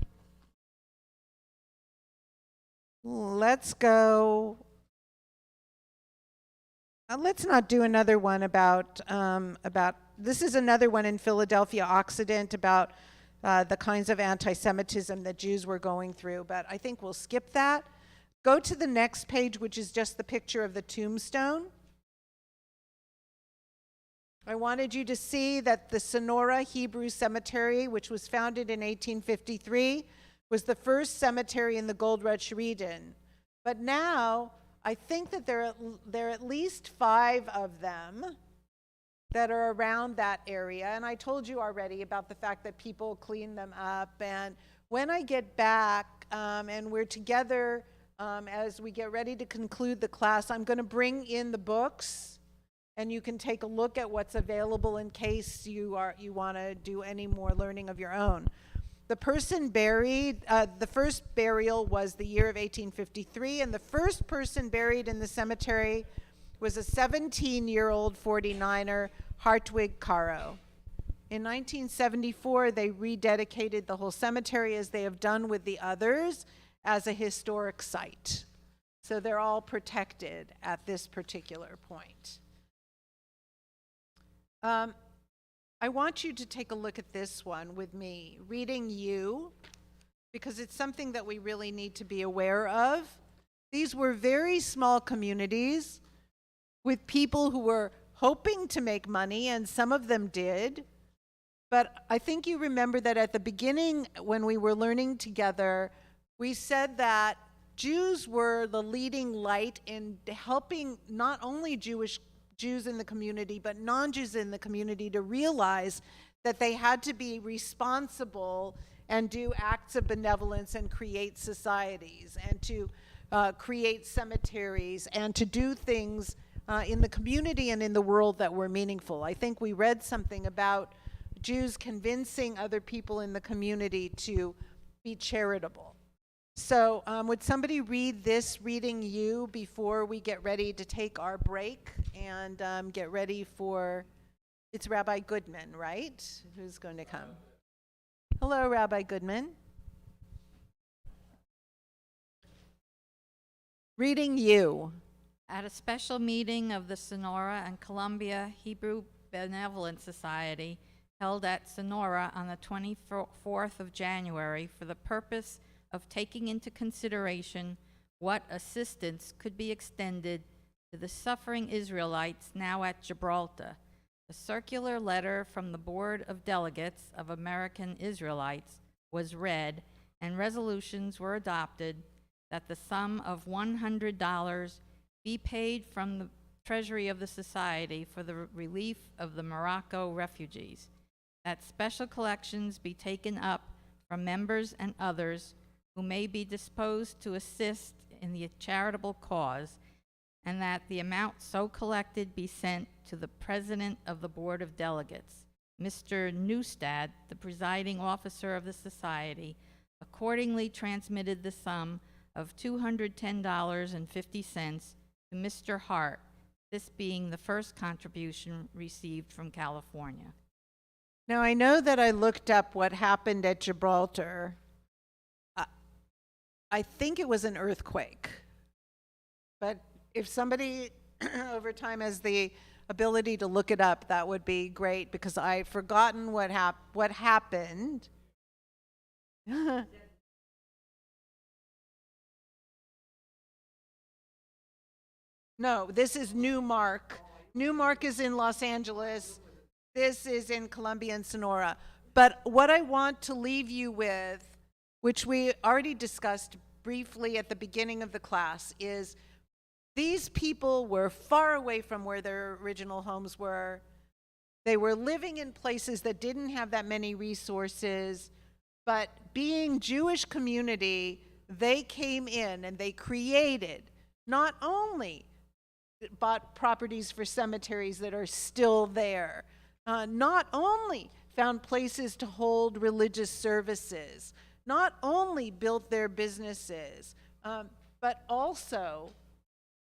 Let's not do another one about. This is another one in Philadelphia Occident about the kinds of anti-Semitism that Jews were going through, but I think we'll skip that. Go to the next page, which is just the picture of the tombstone. I wanted you to see that the Sonora Hebrew Cemetery, which was founded in 1853, was the first cemetery in the Gold Rush region. But now, I think that there are at least 5 of them that are around that area. And I told you already about the fact that people clean them up. And when I get back and we're together as we get ready to conclude the class, I'm going to bring in the books. And you can take a look at what's available in case you want to do any more learning of your own. The person buried, the first burial was the year of 1853, and the first person buried in the cemetery was a 17-year-old 49er, Hartwig Caro. In 1974, they rededicated the whole cemetery, as they have done with the others, as a historic site. So they're all protected at this particular point. I want you to take a look at this one with me, reading you, because it's something that we really need to be aware of. These were very small communities with people who were hoping to make money, and some of them did. But I think you remember that at the beginning, when we were learning together, we said that Jews were the leading light in helping not only Jews in the community, but non-Jews in the community to realize that they had to be responsible and do acts of benevolence and create societies and to create cemeteries and to do things in the community and in the world that were meaningful. I think we read something about Jews convincing other people in the community to be charitable. So would somebody read this, reading you, before we get ready to take our break and get ready for, it's Rabbi Goodman, right? Who's going to come? Hello, Rabbi Goodman. Reading you. At a special meeting of the Sonora and Columbia Hebrew Benevolent Society held at Sonora on the 24th of January for the purpose of taking into consideration what assistance could be extended to the suffering Israelites now at Gibraltar. A circular letter from the Board of Delegates of American Israelites was read, and resolutions were adopted that the sum of $100 be paid from the treasury of the society for the relief of the Morocco refugees, that special collections be taken up from members and others who may be disposed to assist in the charitable cause, and that the amount so collected be sent to the President of the Board of Delegates. Mr. Neustadt, the presiding officer of the society, accordingly transmitted the sum of $210.50 to Mr. Hart, this being the first contribution received from California. Now, I know that I looked up what happened at Gibraltar. I think it was an earthquake. But if somebody over time has the ability to look it up, that would be great, because I've forgotten what happened. No, this is Newmark. Newmark is in Los Angeles. This is in Columbia and Sonora. But what I want to leave you with, which we already discussed briefly at the beginning of the class, is these people were far away from where their original homes were. They were living in places that didn't have that many resources, but being Jewish community, they came in and they created, not only bought properties for cemeteries that are still there, not only found places to hold religious services, not only built their businesses, but also,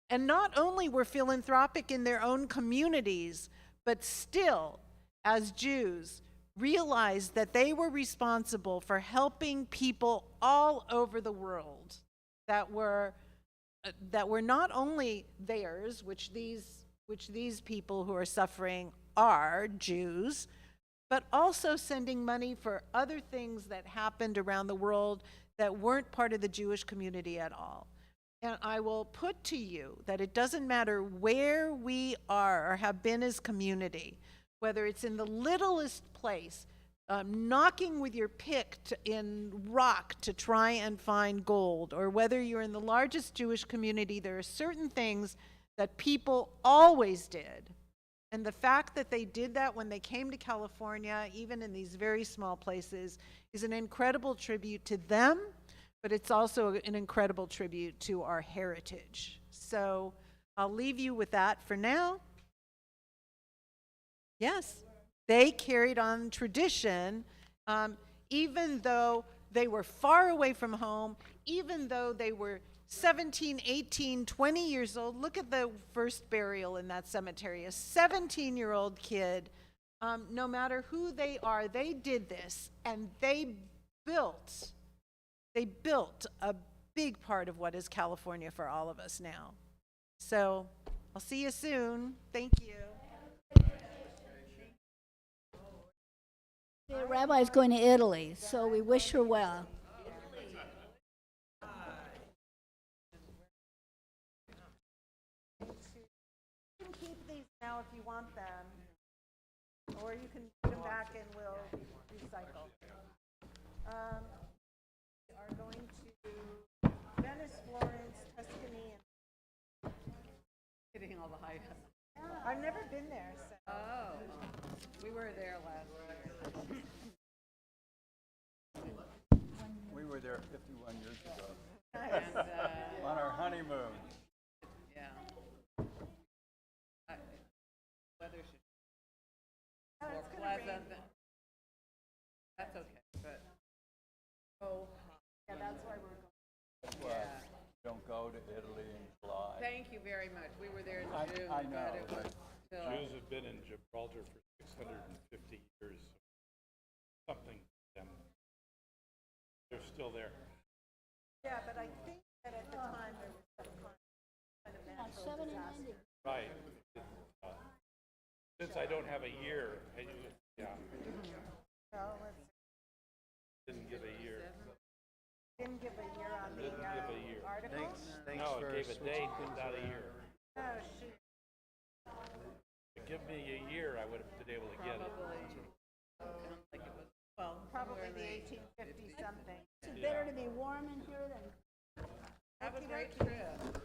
and not only were philanthropic in their own communities, but still, as Jews, realized that they were responsible for helping people all over the world that were not only theirs, which these people who are suffering are Jews, but also sending money for other things that happened around the world that weren't part of the Jewish community at all. And I will put to you that it doesn't matter where we are or have been as community, whether it's in the littlest place, knocking with your pick in rock to try and find gold, or whether you're in the largest Jewish community, there are certain things that people always did. And the fact that they did that when they came to California, even in these very small places, is an incredible tribute to them, but it's also an incredible tribute to our heritage. So I'll leave you with that for now. Yes, they carried on tradition, even though they were far away from home, even though they were 17, 18, 20 years old. Look at the first burial in that cemetery, a 17-year-old kid. No matter who they are, they did this, and they built a big part of what is California for all of us now. So I'll see you soon. Thank you. The rabbi's going to Italy, so we wish her well. You can keep these now if you want them, or you can put them back and we'll recycle. We are going to Venice, Florence, Tuscany, and Hitting all the high. I've never been there, so. Oh, we were there last year. We were there 51 years ago And, on our honeymoon. yeah. Weather should Oh, be more it's gonna rain. pleasant than, that's okay, but, oh, Yeah, that's why we're going. That's why don't go to Italy in July. thank you very much. We were there in I- June, I know, but it was still. Jews have been in Gibraltar for 650 years. Something to them. They're still there. Yeah, but I think that at the time there was some kind Right. Uh, Since I don't have a year, yeah, Well, let's, didn't give a year. didn't give a year on the Didn't give a year. article? No, it gave a date, but not a year. Oh, shoot. Give me a year, I would have been able to get it. Probably the 1850 something. It's better to be warm in here than Have a great trip.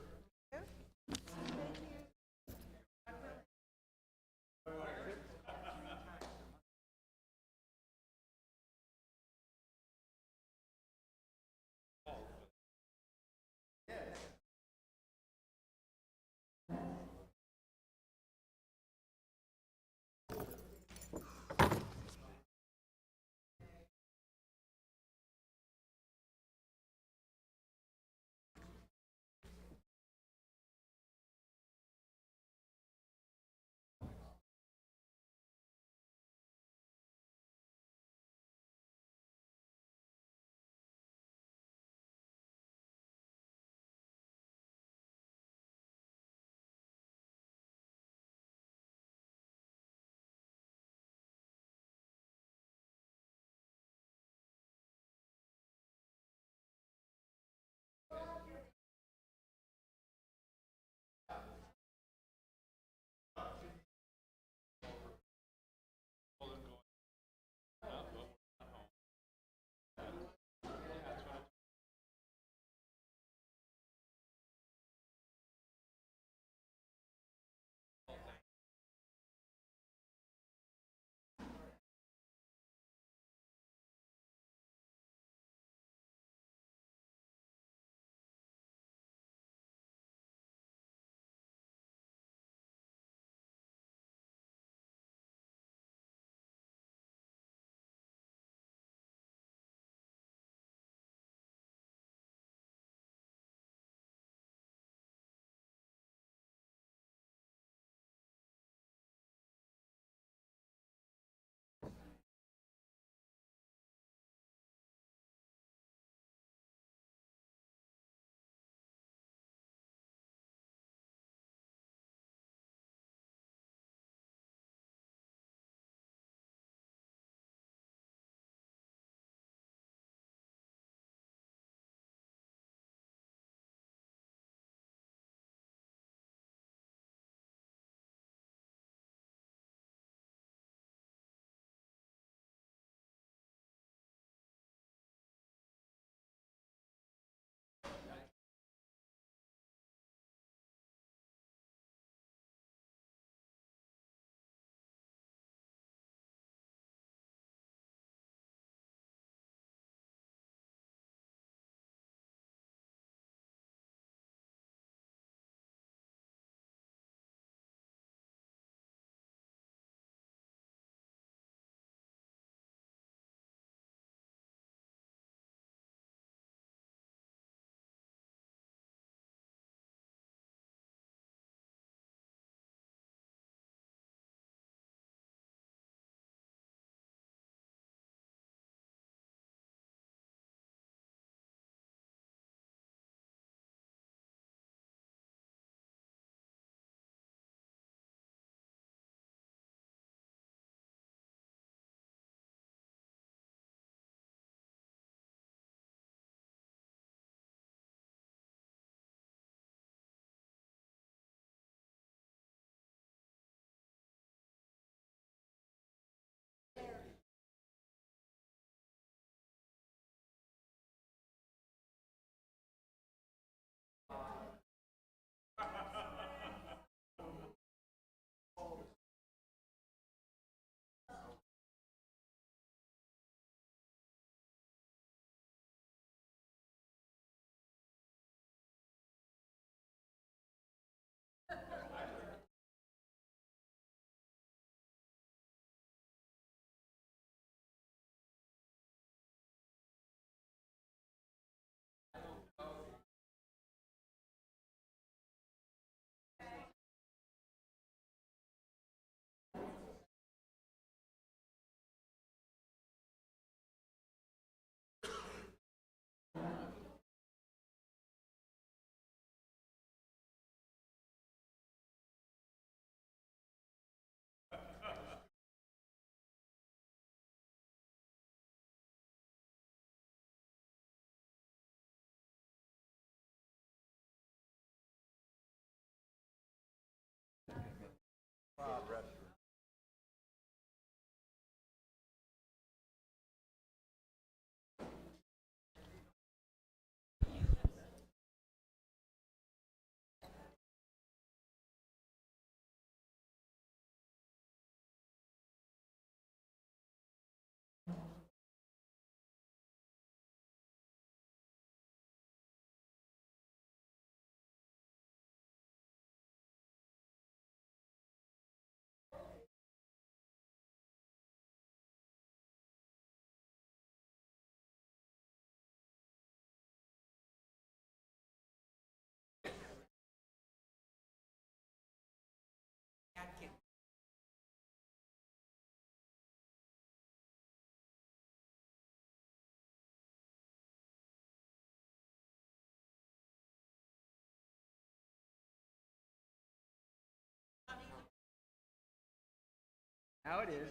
How it is.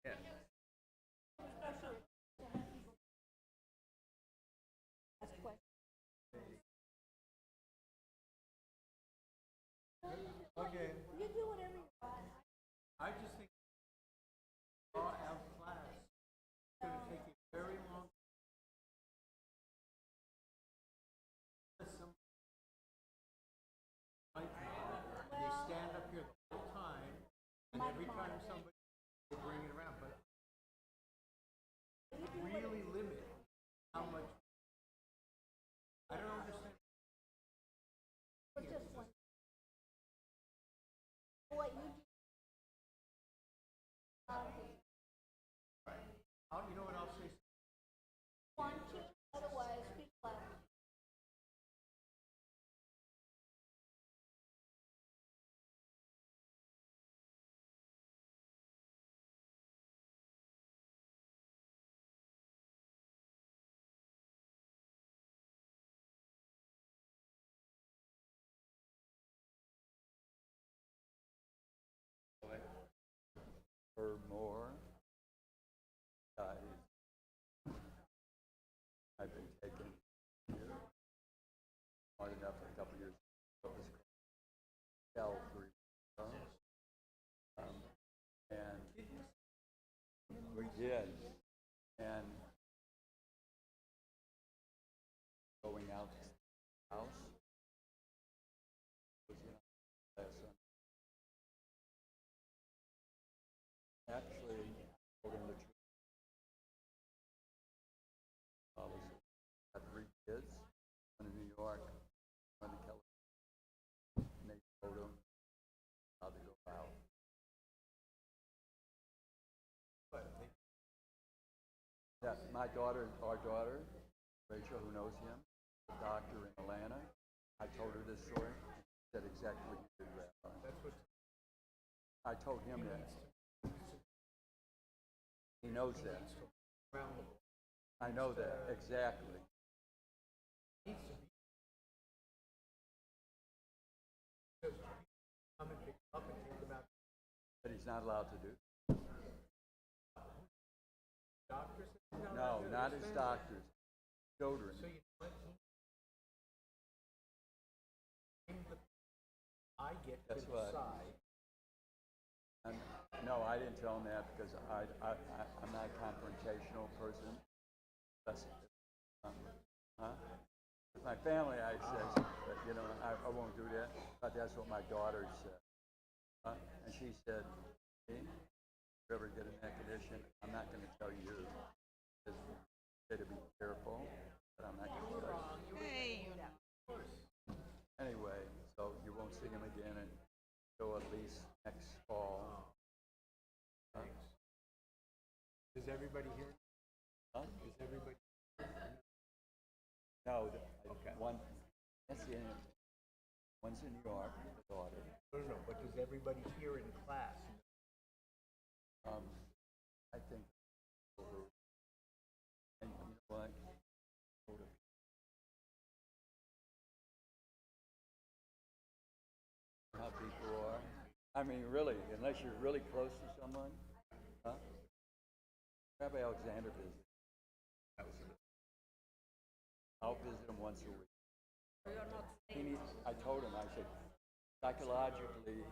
Yes. Okay. You do whatever you want. I just think draw out class. It's going to take you very long. They stand up here the whole time, and every time somebody will bring it around, but really limit how much. I don't understand. But just one. What you do. You know what I'll say? Want to, otherwise speak loud. Or more. I've been taken here hard enough for a couple of years. It was L 3. And we did. And going out to the house was last Sunday. Actually, told him the truth. I had 3 kids, one in New York, one in California. And they told him how to go out. Yeah, my daughter, our daughter, Rachel, who knows him, a doctor in Atlanta. I told her this story. She said exactly what you did, Rabbi. That's what I told him that. He knows that. I know that, exactly. But he's not allowed to do. No, not his doctors. Children. I get to decide. No, I didn't tell him that because I'm not a confrontational person. That's, with my family, I said, you know, I won't do that. But that's what my daughter said. And she said, hey, if you ever get in that condition, I'm not going to tell you. Just say to be careful, but I'm not going to tell you. Hey, Anyway, so you won't see him again until at least next fall. Is everybody here? Huh? Is everybody? No. Okay. One's in New York, the daughter. No, but does everybody here in class? I think. And you know what? How people are. I mean, really, unless you're really close to someone, huh? Rabbi Alexander visited. I'll visit him once a week. I told him, I said, psychologically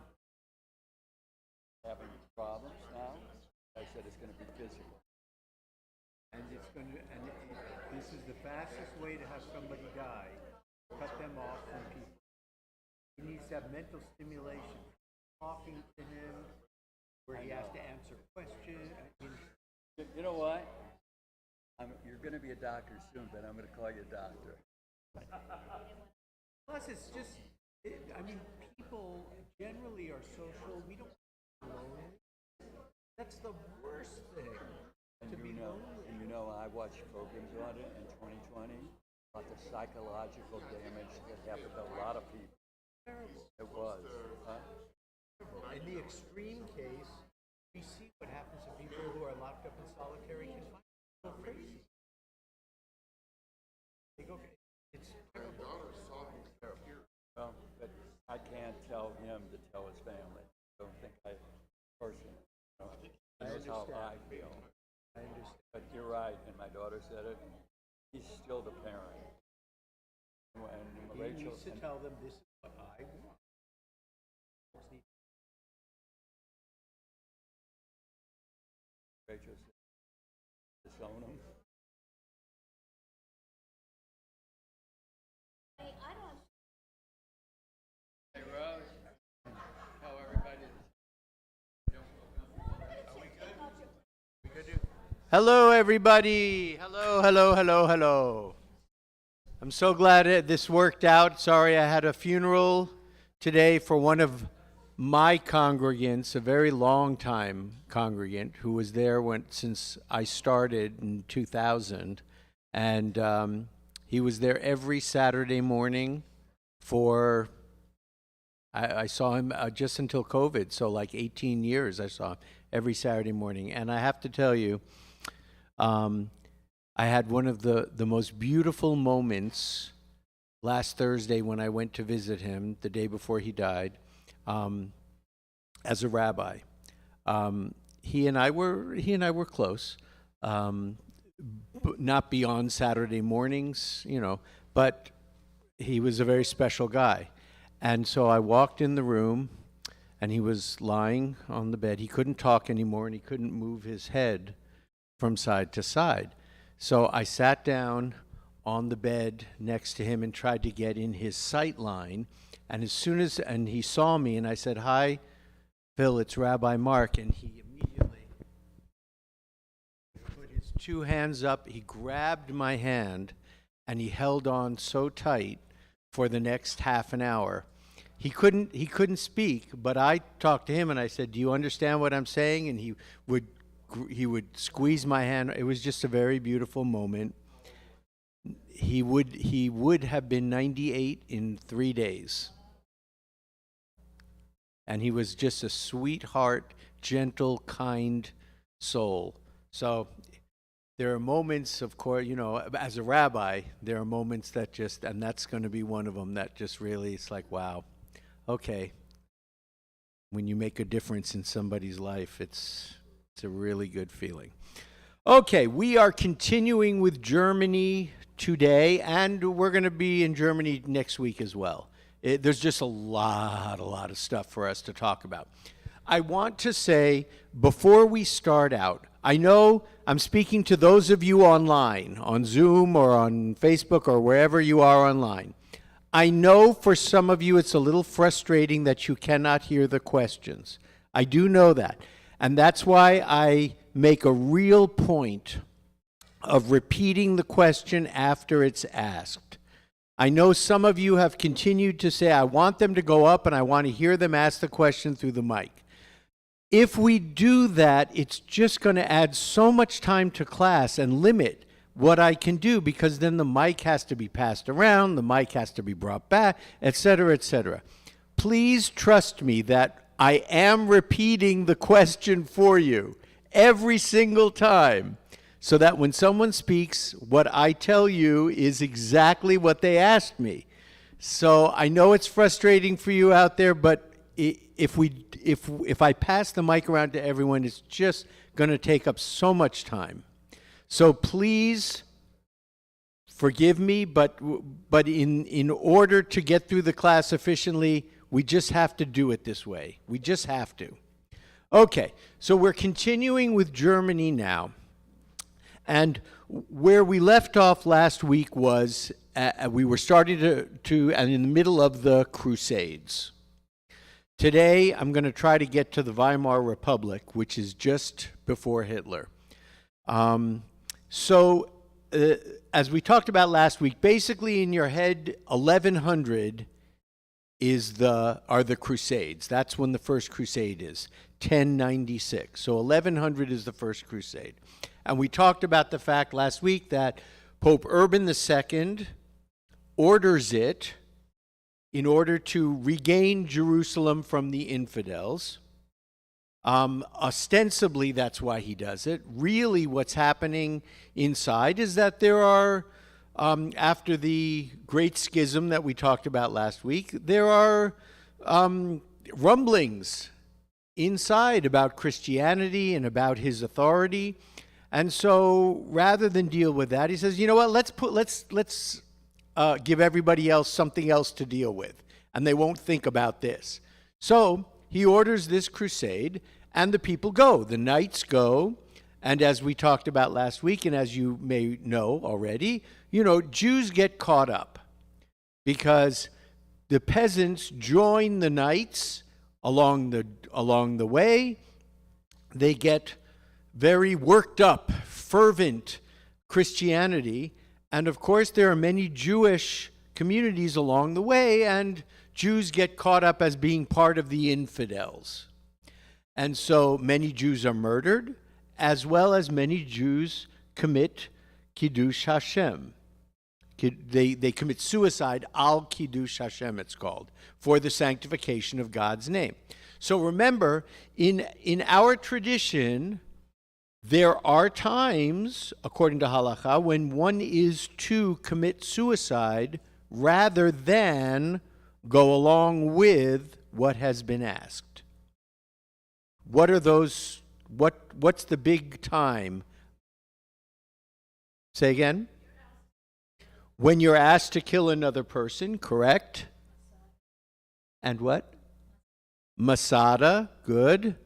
having problems now. I said it's going to be physical. And it's going to, and this is the fastest way to have somebody die. Cut them off from people. He needs to have mental stimulation. Talking to him, where he has to answer questions. You know what? You're going to be a doctor soon, but I'm going to call you a doctor. Plus, it's just, I mean, people generally are social. We don't alone. That's the worst thing. And you know, I watched programs on it in 2020 about the psychological damage that happened to a lot of people. Terrible. It was. In the extreme case, we see what happens to people who are him to tell his family. Don't think I personally, he knows how I feel. I understand. But you're right, and my daughter said it, he's still the parent. And He needs to tell them this is what I want. Rachel said, disown him. Hey, Rose, how everybody is. Hello, everybody. Hello, hello, hello, hello. I'm so glad this worked out. Sorry, I had a funeral today for one of my congregants, a very long time congregant who was there since I started in 2000. And he was there every Saturday morning for, I saw him just until COVID, so like 18 years I saw him every Saturday morning. And I have to tell you, I had one of the most beautiful moments last Thursday when I went to visit him the day before he died, as a rabbi. He and I were close, but not beyond Saturday mornings, but he was a very special guy. And so I walked in the room, and he was lying on the bed. He couldn't talk anymore, and he couldn't move his head from side to side. So I sat down on the bed next to him and tried to get in his sight line. And and he saw me, and I said, "Hi, Phil, it's Rabbi Mark." And he immediately put his two hands up. He grabbed my hand, and he held on so tight for the next half an hour. He couldn't speak, but I talked to him, and I said, "Do you understand what I'm saying?" And he would squeeze my hand. It was just a very beautiful moment. He would have been 98 in 3 days. And he was just a sweetheart, gentle, kind soul. So there are moments, of course, as a rabbi, there are moments that just, and that's going to be one of them, that just really, it's like, wow, okay. When you make a difference in somebody's life, it's a really good feeling. Okay, we are continuing with Germany today, and we're going to be in Germany next week as well. There's just a lot of stuff for us to talk about. I want to say, before we start out, I know I'm speaking to those of you online, on Zoom or on Facebook or wherever you are online. I know for some of you it's a little frustrating that you cannot hear the questions. I do know that. And that's why I make a real point of repeating the question after it's asked. I know some of you have continued to say, I want them to go up and I want to hear them ask the question through the mic. If we do that, it's just going to add so much time to class and limit what I can do, because then the mic has to be passed around, the mic has to be brought back, etc., etc. Please trust me that I am repeating the question for you every single time, so that when someone speaks, what I tell you is exactly what they asked me. So I know it's frustrating for you out there, but if I pass the mic around to everyone, it's just going to take up so much time. So please forgive me, but in order to get through the class efficiently, we just have to do it this way. We just have to. Okay, so we're continuing with Germany now. And where we left off last week was we were starting to and in the middle of the Crusades. Today, I'm going to try to get to the Weimar Republic, which is just before Hitler. So, as we talked about last week, basically in your head, 1100 are the Crusades. That's when the first Crusade is, 1096. So 1100 is the first Crusade. And we talked about the fact last week that Pope Urban II orders it in order to regain Jerusalem from the infidels. Ostensibly, that's why he does it. Really, what's happening inside is that there are, after the Great Schism that we talked about last week, there are rumblings inside about Christianity and about his authority. And so rather than deal with that, he says, you know what, let's give everybody else something else to deal with, and they won't think about this. So he orders this crusade, and the people go. The knights go, and as we talked about last week, and as you may know already, Jews get caught up because the peasants join the knights along the way. They get very worked up, fervent Christianity, and of course there are many Jewish communities along the way, and Jews get caught up as being part of the infidels. And so many Jews are murdered, as well as many Jews commit Kiddush Hashem. They commit suicide, al Kiddush Hashem it's called, for the sanctification of God's name. So remember, in our tradition, there are times, according to halakha, when one is to commit suicide rather than go along with what has been asked. What are those? What's the big time? Say again? When you're asked to kill another person, correct? And what? Masada, good.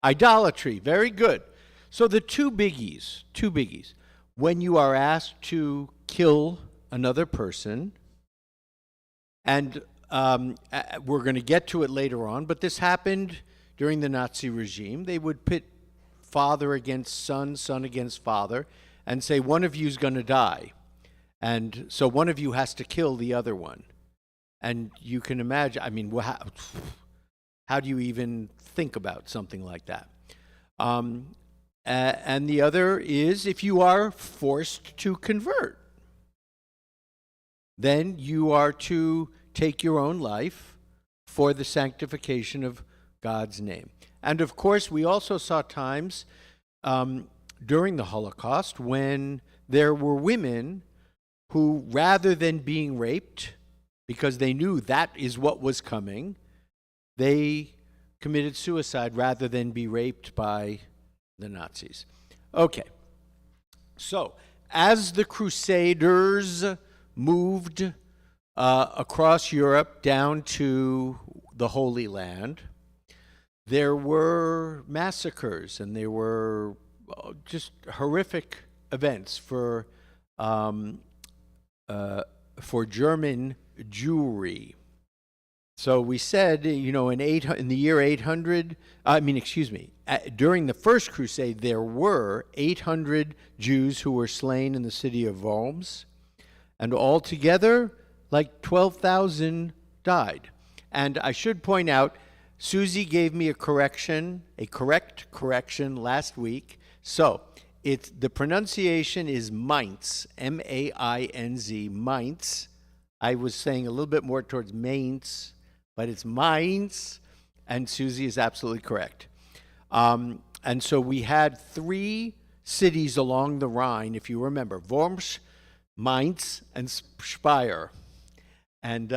Idolatry, very good. So the two biggies. When you are asked to kill another person, and we're going to get to it later on, but this happened during the Nazi regime. They would pit father against son, son against father, and say, one of you's going to die. And so one of you has to kill the other one. And you can imagine, how do you even think about something like that? And the other is if you are forced to convert, then you are to take your own life for the sanctification of God's name. And of course, we also saw times during the Holocaust when there were women who, rather than being raped, because they knew that is what was coming, they committed suicide rather than be raped by the Nazis. Okay, so as the Crusaders moved across Europe down to the Holy Land, there were massacres and there were just horrific events for German Jewry. So we said, in the year 800, during the First Crusade, there were 800 Jews who were slain in the city of Worms, and altogether, like 12,000 died. And I should point out, Susie gave me a correct correction last week. So the pronunciation is Mainz, M-A-I-N-Z, Mainz. I was saying a little bit more towards Mainz, but it's Mainz, and Susie is absolutely correct. And so we had 3 cities along the Rhine, if you remember, Worms, Mainz, and Speyer. And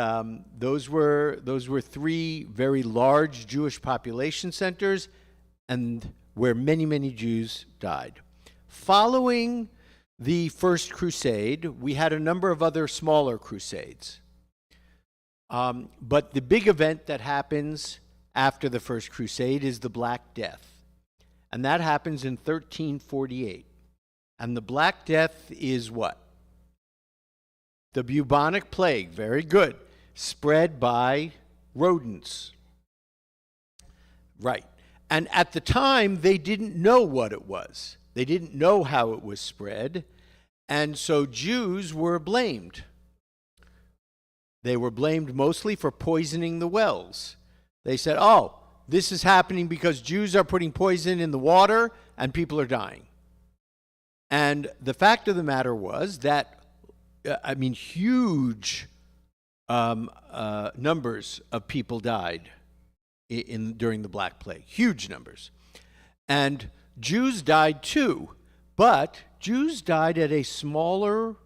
those were 3 very large Jewish population centers, and where many, many Jews died. Following the First Crusade, we had a number of other smaller crusades. But the big event that happens after the First Crusade is the Black Death. And that happens in 1348. And the Black Death is what? The bubonic plague, very good, spread by rodents. Right. And at the time, they didn't know what it was. They didn't know how it was spread. And so Jews were blamed. They were blamed mostly for poisoning the wells. They said, oh, this is happening because Jews are putting poison in the water and people are dying. And the fact of the matter was that, huge numbers of people died during the Black Plague. Huge numbers. And Jews died too, but Jews died at a smaller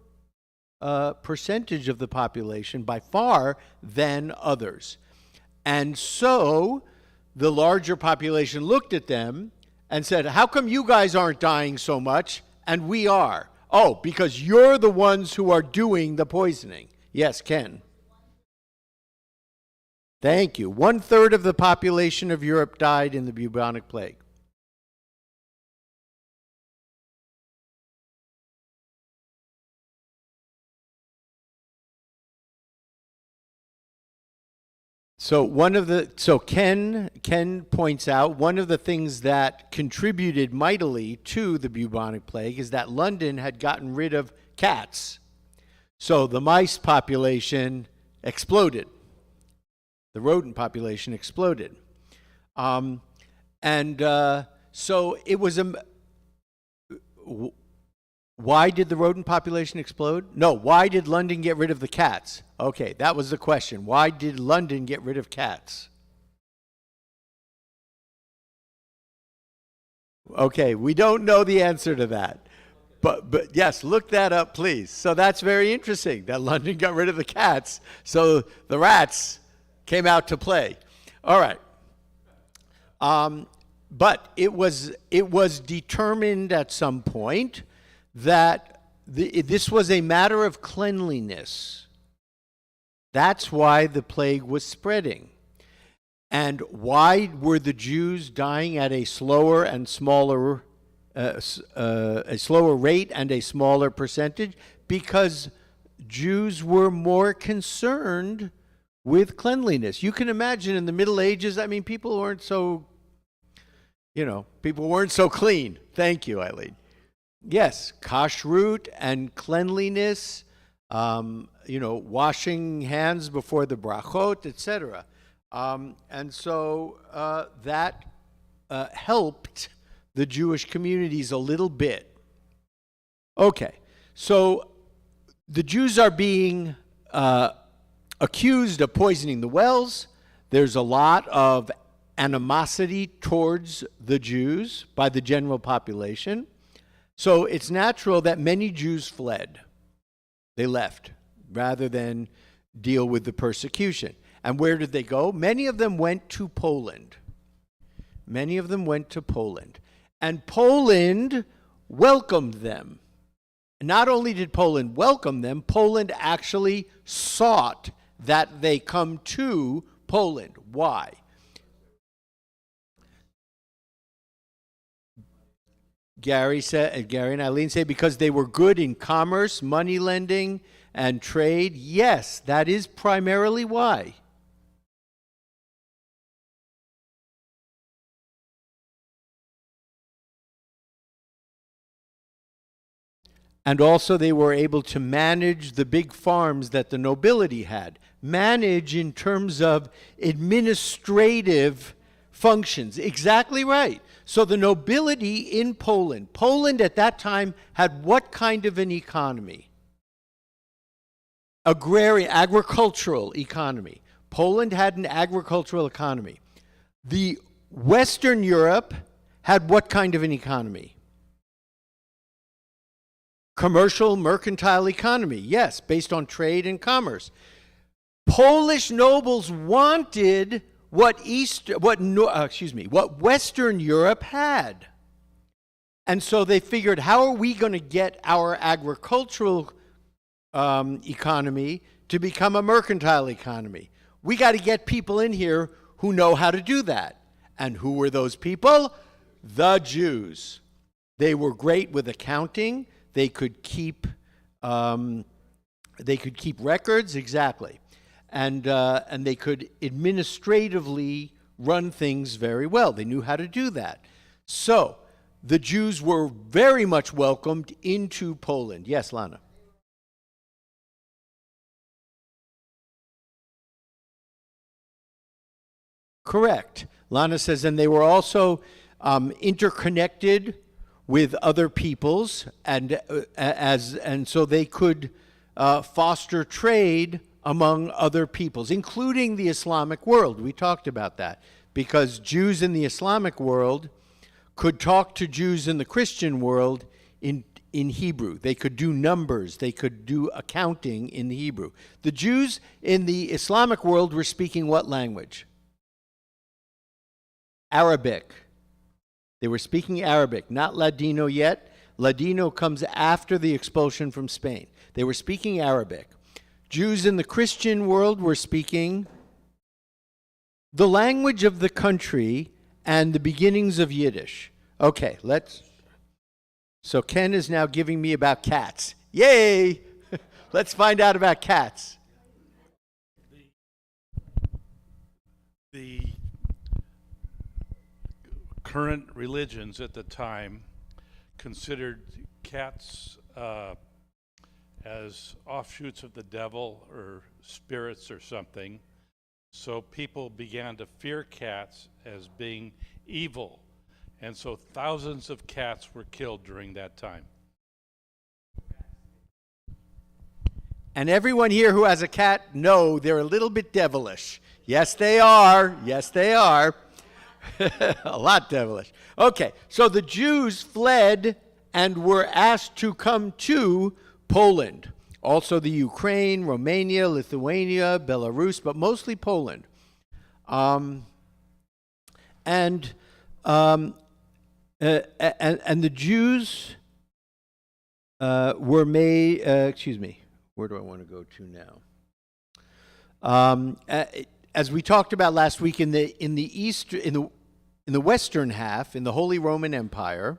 percentage of the population by far than others. And so the larger population looked at them and said, how come you guys aren't dying so much and we are? Oh, because you're the ones who are doing the poisoning. Yes, Ken. Thank you. 1/3 of the population of Europe died in the bubonic plague. So Ken points out one of the things that contributed mightily to the bubonic plague is that London had gotten rid of cats. So the mice population exploded. The rodent population exploded. So it was why did the rodent population explode? No, why did London get rid of the cats? Okay, that was the question. Why did London get rid of cats? Okay, we don't know the answer to that. But yes, look that up, please. So that's very interesting that London got rid of the cats, so the rats came out to play. All right. But it was determined at some point that this was a matter of cleanliness. That's why the plague was spreading. And why were the Jews dying at a slower and smaller a slower rate and a smaller percentage? Because Jews were more concerned with cleanliness. You can imagine in the Middle Ages, I mean, people weren't so clean. Thank you, Eileen. Yes, kashrut and cleanliness, washing hands before the brachot, etc. And so that helped the Jewish communities a little bit. Okay, so the Jews are being accused of poisoning the wells. There's a lot of animosity towards the Jews by the general population. So it's natural that many Jews fled. They left rather than deal with the persecution. And where did they go? Many of them went to Poland. Many of them went to Poland. And Poland welcomed them. Not only did Poland welcome them, Poland actually sought that they come to Poland. Why? Gary and Eileen say because they were good in commerce, money lending, and trade. Yes, that is primarily why. And also they were able to manage the big farms that the nobility had. Manage in terms of administrative functions. Exactly right. So the nobility in Poland at that time had what kind of an economy? Agricultural economy. Poland had an agricultural economy. The Western Europe had what kind of an economy? Commercial, mercantile economy. Yes, based on trade and commerce. Polish nobles wanted what Western Europe had. And so they figured, how are we going to get our agricultural economy to become a mercantile economy? We got to get people in here who know how to do that. And who were those people? The Jews. They were great with accounting. They could keep records, exactly. And they could administratively run things very well. They knew how to do that. So the Jews were very much welcomed into Poland. Yes, Lana? Correct. Lana says, and they were also interconnected with other peoples, and so they could foster trade among other peoples, including the Islamic world. We talked about that, because Jews in the Islamic world could talk to Jews in the Christian world in Hebrew. They could do numbers. They could do accounting in Hebrew. The Jews in the Islamic world were speaking what language? Arabic. They were speaking Arabic, not Ladino yet. Ladino comes after the expulsion from Spain. They were speaking Arabic. Jews in the Christian world were speaking the language of the country and the beginnings of Yiddish. Okay, so Ken is now giving me about cats. Yay! Let's find out about cats. The current religions at the time considered cats as offshoots of the devil or spirits or something. So people began to fear cats as being evil. And so thousands of cats were killed during that time. And everyone here who has a cat know they're a little bit devilish. Yes, they are. Yes, they are. A lot devilish. Okay, so the Jews fled and were asked to come to Poland. Also the Ukraine, Romania, Lithuania, Belarus, but mostly Poland. And the Jews were made, where do I want to go to now? As we talked about last week, in the Western half, in the Holy Roman Empire,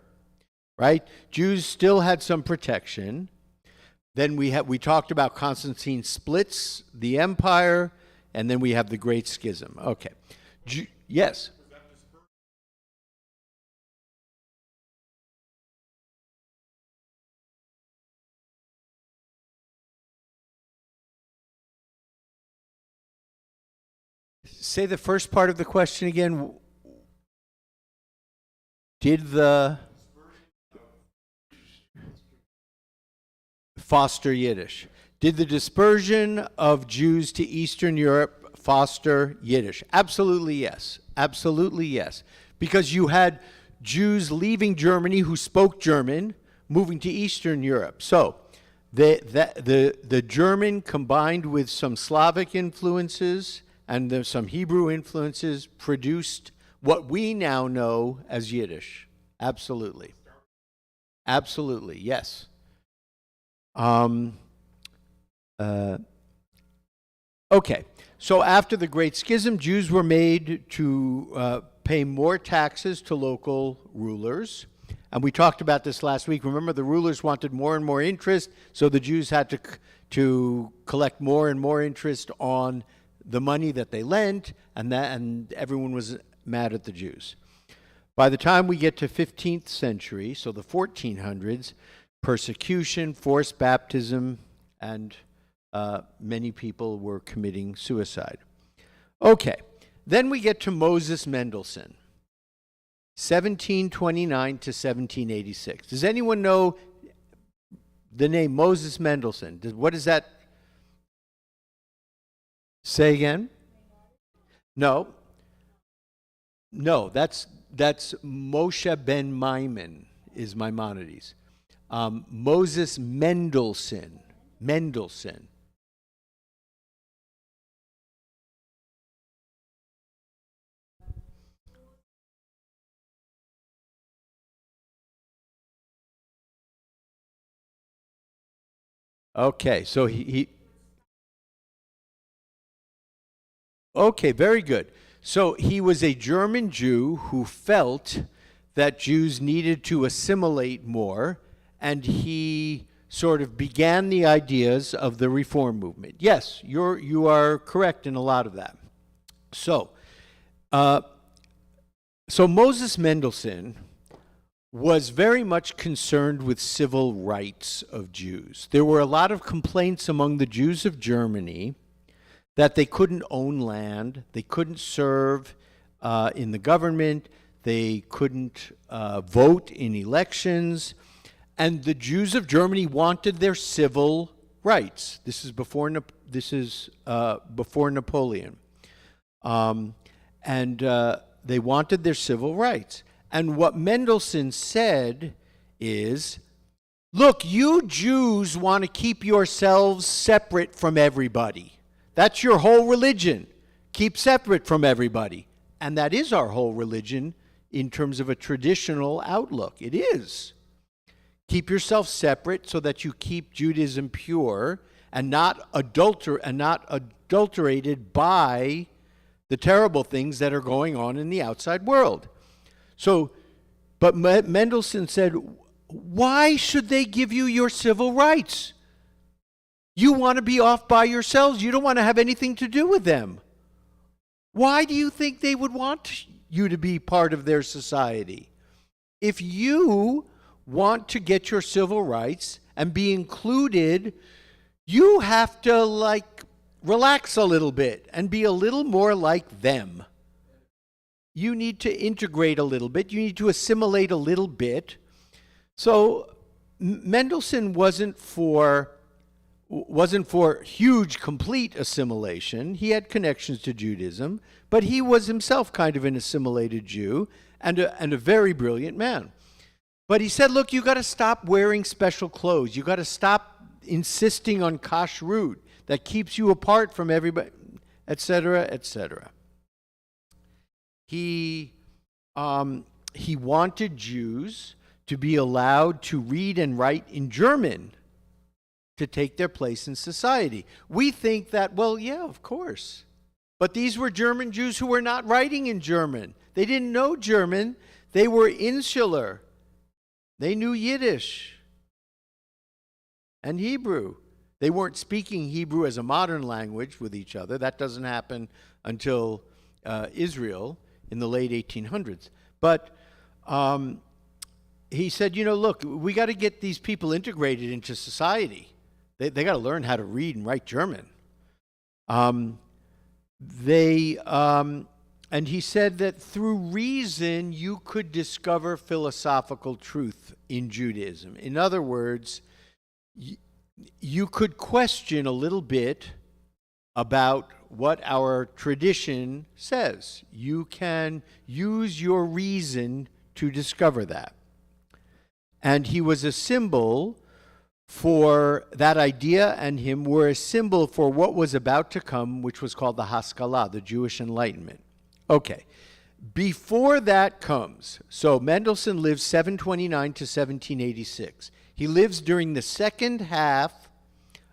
right? Jews still had some protection. Then we talked about Constantine splits the empire, and then we have the Great Schism. Okay, yes. Say the first part of the question again. Did the foster Yiddish? Did the dispersion of Jews to Eastern Europe foster Yiddish? Absolutely yes. Absolutely yes. Because you had Jews leaving Germany who spoke German, moving to Eastern Europe. So the German combined with some Slavic influences and some Hebrew influences produced what we now know as Yiddish. Absolutely. Absolutely, yes. Okay, so after the Great Schism, Jews were made to pay more taxes to local rulers. And we talked about this last week. Remember, the rulers wanted more and more interest, so the Jews had to collect more and more interest on the money that they lent, and everyone was mad at the Jews. By the time we get to 15th century, so the 1400s, persecution, forced baptism, and many people were committing suicide. Okay, then we get to Moses Mendelssohn, 1729 to 1786. Does anyone know the name Moses Mendelssohn? What is that? Say again? No. No, that's Moshe ben Maimon is Maimonides. Moses Mendelssohn. Mendelssohn. Okay, so he okay, very good. So he was a German Jew who felt that Jews needed to assimilate more, and he sort of began the ideas of the Reform movement. Yes, you are correct in a lot of that. So Moses Mendelssohn was very much concerned with civil rights of Jews. There were a lot of complaints among the Jews of Germany that they couldn't own land, they couldn't serve in the government, they couldn't vote in elections, and the Jews of Germany wanted their civil rights. This is before Napoleon, and they wanted their civil rights. And what Mendelssohn said is, look, you Jews want to keep yourselves separate from everybody. That's your whole religion. Keep separate from everybody. and that is our whole religion in terms of a traditional outlook. It is. Keep yourself separate so that you keep Judaism pure and not adulterated by the terrible things that are going on in the outside world. So, but Mendelssohn said, why should they give you your civil rights? You want to be off by yourselves. You don't want to have anything to do with them. Why do you think they would want you to be part of their society? If you want to get your civil rights and be included, you have to relax a little bit and be a little more like them. You need to integrate a little bit. You need to assimilate a little bit. So Mendelssohn wasn't for huge, complete assimilation. He had connections to Judaism, but he was himself kind of an assimilated Jew and a very brilliant man. But he said, look, you got to stop wearing special clothes. You got to stop insisting on kashrut that keeps you apart from everybody, etc., etc. He wanted Jews to be allowed to read and write in German to take their place in society. We think that, well, yeah, of course. But these were German Jews who were not writing in German. They didn't know German. They were insular. They knew Yiddish and Hebrew. They weren't speaking Hebrew as a modern language with each other. That doesn't happen until Israel in the late 1800s. But he said, look, we got to get these people integrated into society. They got to learn how to read and write German. And he said that through reason, you could discover philosophical truth in Judaism. In other words, you could question a little bit about what our tradition says. You can use your reason to discover that. And he was a symbol for that idea, and him were a symbol for what was about to come, which was called the Haskalah, the Jewish Enlightenment. Okay, before that comes, so Mendelssohn lives 729 to 1786. He lives during the second half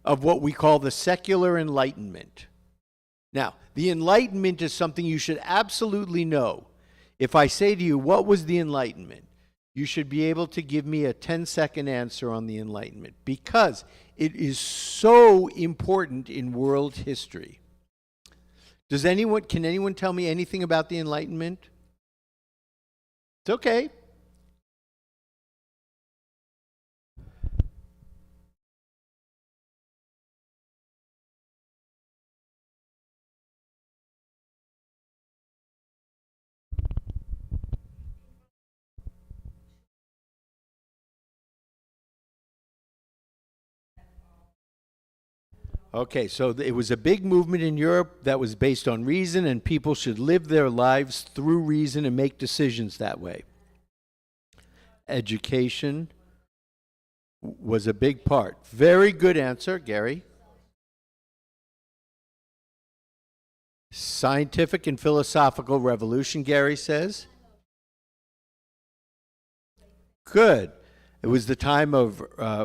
of what we call the secular Enlightenment. Now, the Enlightenment is something you should absolutely know. If I say to you, what was the Enlightenment? You should be able to give me a 10-second answer on the Enlightenment, because it is so important in world history. Can anyone tell me anything about the Enlightenment? It's okay. Okay, so it was a big movement in Europe that was based on reason, and people should live their lives through reason and make decisions that way. Education was a big part. Very good answer, Gary. Scientific and philosophical revolution, Gary says. Good. It was the time of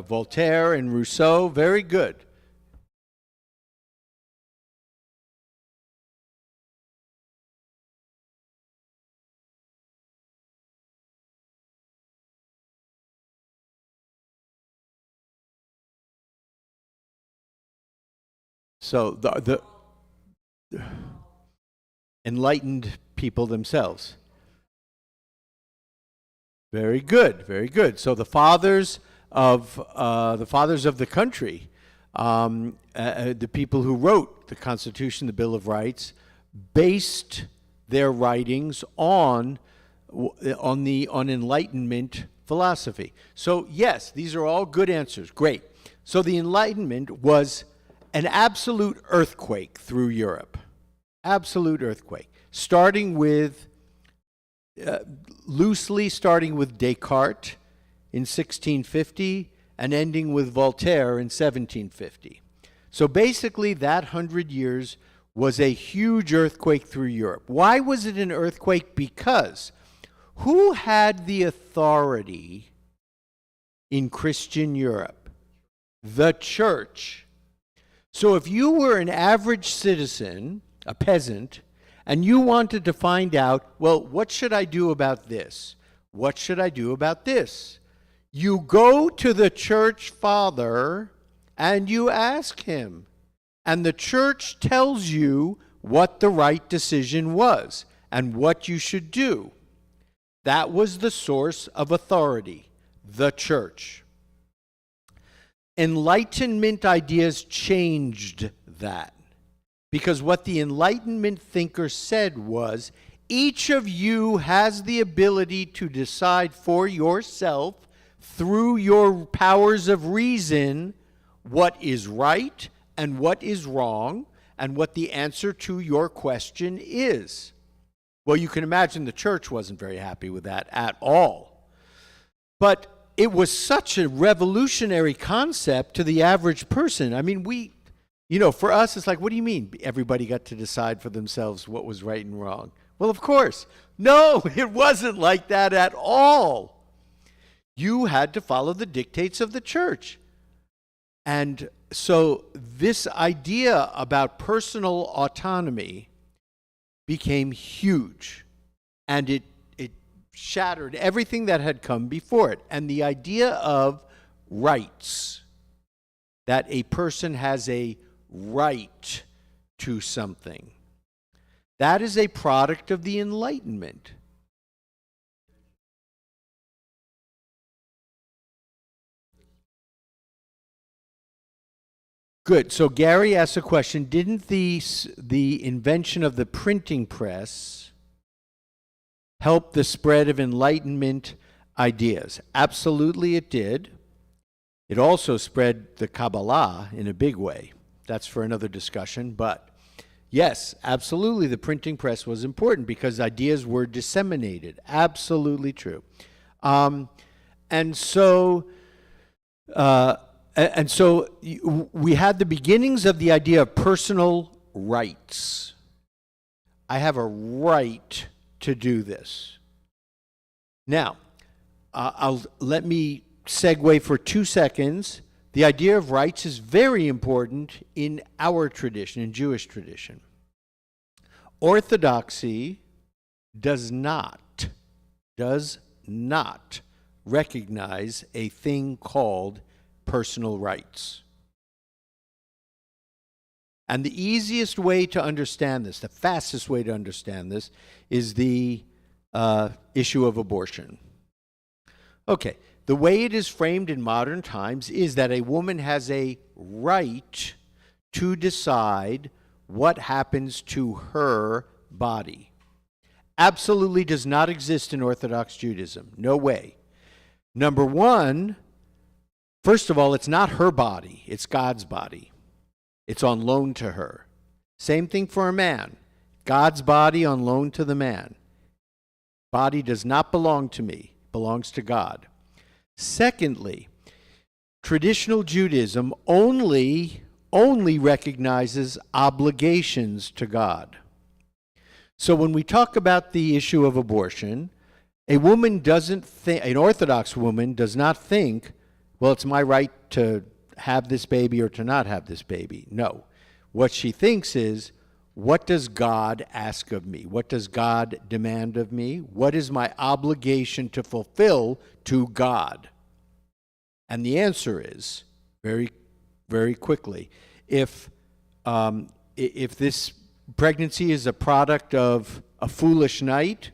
Voltaire and Rousseau. Very good. So the enlightened people themselves. Very good, very good. So the fathers of the country, the people who wrote the Constitution, the Bill of Rights, based their writings on Enlightenment philosophy. So yes, these are all good answers. Great. So the Enlightenment was an absolute earthquake through Europe. Absolute earthquake. Loosely starting with Descartes in 1650 and ending with Voltaire in 1750. So basically that 100 years was a huge earthquake through Europe. Why was it an earthquake? Because who had the authority in Christian Europe? The church. So if you were an average citizen, a peasant, and you wanted to find out, well, what should I do about this? What should I do about this? You go to the church father and you ask him. And the church tells you what the right decision was and what you should do. That was the source of authority, the church. Enlightenment ideas changed that. Because what the Enlightenment thinker said was, each of you has the ability to decide for yourself, through your powers of reason, what is right and what is wrong, and what the answer to your question is. Well, you can imagine the church wasn't very happy with that at all. But it was such a revolutionary concept to the average person. I mean, for us, it's like, what do you mean everybody got to decide for themselves what was right and wrong? Well, of course. No, it wasn't like that at all. You had to follow the dictates of the church. And so this idea about personal autonomy became huge. And it shattered everything that had come before it. And the idea of rights, that a person has a right to something, that is a product of the Enlightenment. Good. So Gary asked a question, didn't the invention of the printing press help the spread of Enlightenment ideas? Absolutely it did. It also spread the Kabbalah in a big way. That's for another discussion, but yes, absolutely the printing press was important because ideas were disseminated. Absolutely true. And so we had the beginnings of the idea of personal rights. I have a right to do this. Now, let me segue for 2 seconds. The idea of rights is very important in our tradition, in Jewish tradition. Orthodoxy does not recognize a thing called personal rights. And the easiest way to understand this, the fastest way to understand this, is the issue of abortion. Okay, the way it is framed in modern times is that a woman has a right to decide what happens to her body. Absolutely does not exist in Orthodox Judaism. No way. Number one, first of all, it's not her body, it's God's body. It's on loan to her. Same thing for a man. God's body on loan to the man. Body does not belong to me, belongs to God. Secondly, traditional Judaism only recognizes obligations to God. So when we talk about the issue of abortion, a woman doesn't think, an Orthodox woman does not think, well, it's my right to have this baby or to not have this baby. No. What she thinks is, what does God ask of me? What does God demand of me? What is my obligation to fulfill to God? And the answer is, very, very quickly, if this pregnancy is a product of a foolish night,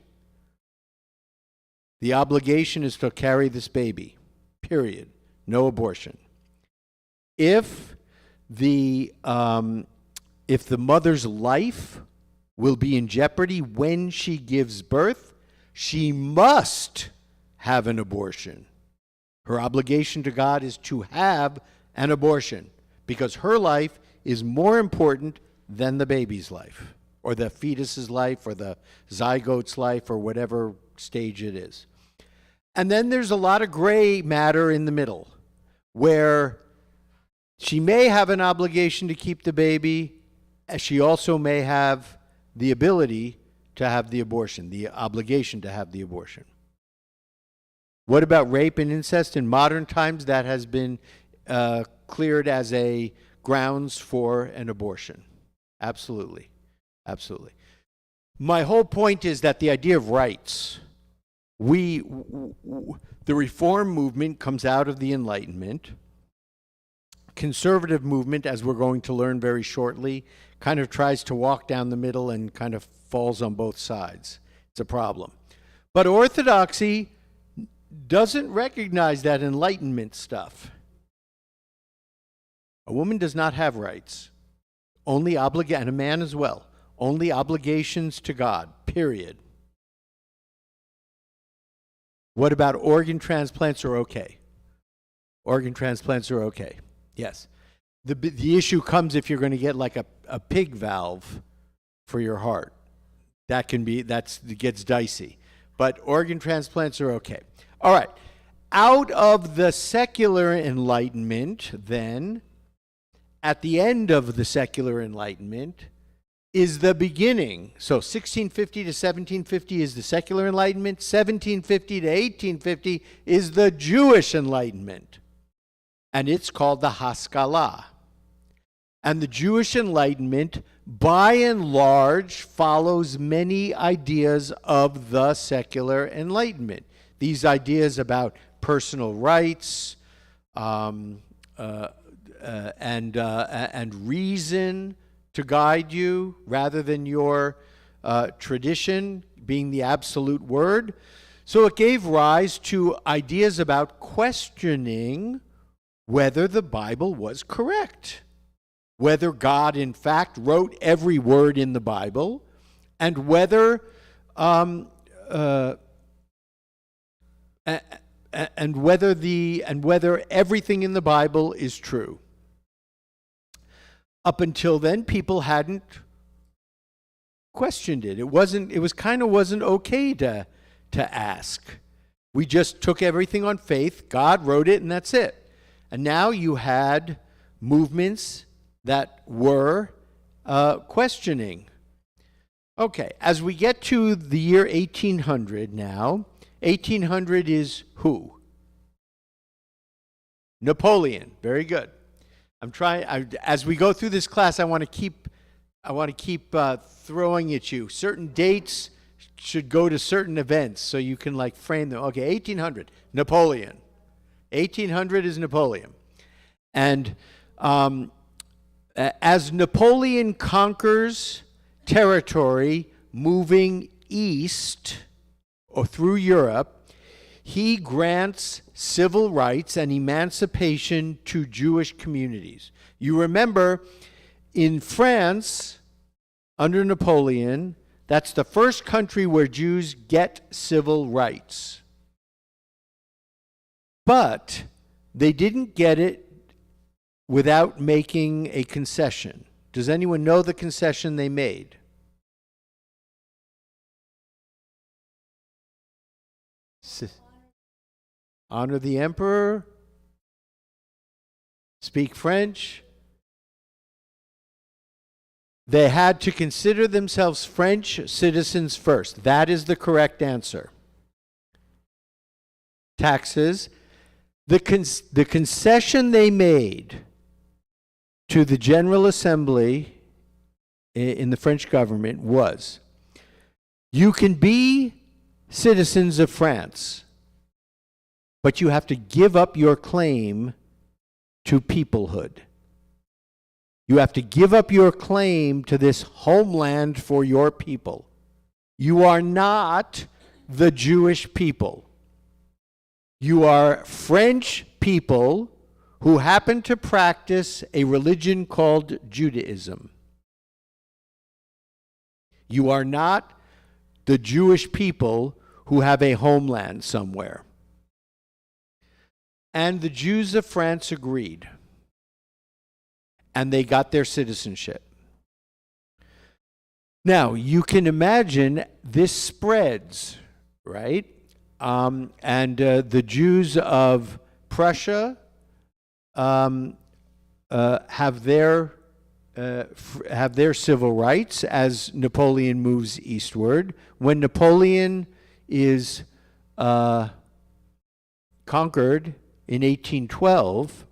the obligation is to carry this baby, period. No abortion. If the mother's life will be in jeopardy when she gives birth, she must have an abortion. Her obligation to God is to have an abortion because her life is more important than the baby's life or the fetus's life or the zygote's life or whatever stage it is. And then there's a lot of gray matter in the middle where she may have an obligation to keep the baby, she also may have the ability to have the abortion, the obligation to have the abortion. What about rape and incest? In modern times, that has been cleared as a grounds for an abortion. Absolutely. Absolutely. My whole point is that the idea of rights, the reform movement comes out of the Enlightenment. Conservative movement, as we're going to learn very shortly, kind of tries to walk down the middle and kind of falls on both sides. It's a problem. But Orthodoxy doesn't recognize that Enlightenment stuff. A woman does not have rights. Only and a man as well. Only obligations to God, period. What about organ transplants are okay? Organ transplants are okay. Yes. The issue comes if you're going to get like a pig valve for your heart. That gets dicey. But organ transplants are okay. All right. Out of the secular Enlightenment, then, at the end of the secular Enlightenment, is the beginning. So 1650 to 1750 is the secular Enlightenment. 1750 to 1850 is the Jewish Enlightenment. And it's called the Haskalah. And the Jewish Enlightenment, by and large, follows many ideas of the secular Enlightenment. These ideas about personal rights and reason to guide you rather than your tradition being the absolute word. So it gave rise to ideas about questioning whether the Bible was correct, whether God in fact wrote every word in the Bible, and whether whether everything in the Bible is true. Up until then, people hadn't questioned it. It wasn't okay to ask. We just took everything on faith. God wrote it, and that's it. And now you had movements that were questioning. Okay, as we get to the year 1800 now, 1800 is who? Napoleon. Very good. As we go through this class, I want to keep throwing at you. Certain dates should go to certain events so you can like frame them. Okay, 1800, Napoleon. 1800 is Napoleon. And as Napoleon conquers territory moving east or through Europe, he grants civil rights and emancipation to Jewish communities. You remember, in France, under Napoleon, that's the first country where Jews get civil rights. But they didn't get it without making a concession. Does anyone know the concession they made? Honor the emperor, speak French. They had to consider themselves French citizens first. That is the correct answer. Taxes. The concession they made to the General Assembly in the French government was, you can be citizens of France, but you have to give up your claim to peoplehood. You have to give up your claim to this homeland for your people. You are not the Jewish people. You are French people who happen to practice a religion called Judaism. You are not the Jewish people who have a homeland somewhere. And the Jews of France agreed. And they got their citizenship. Now, you can imagine this spreads, right? And the Jews of Prussia have their have their civil rights as Napoleon moves eastward. When Napoleon is conquered in 1812,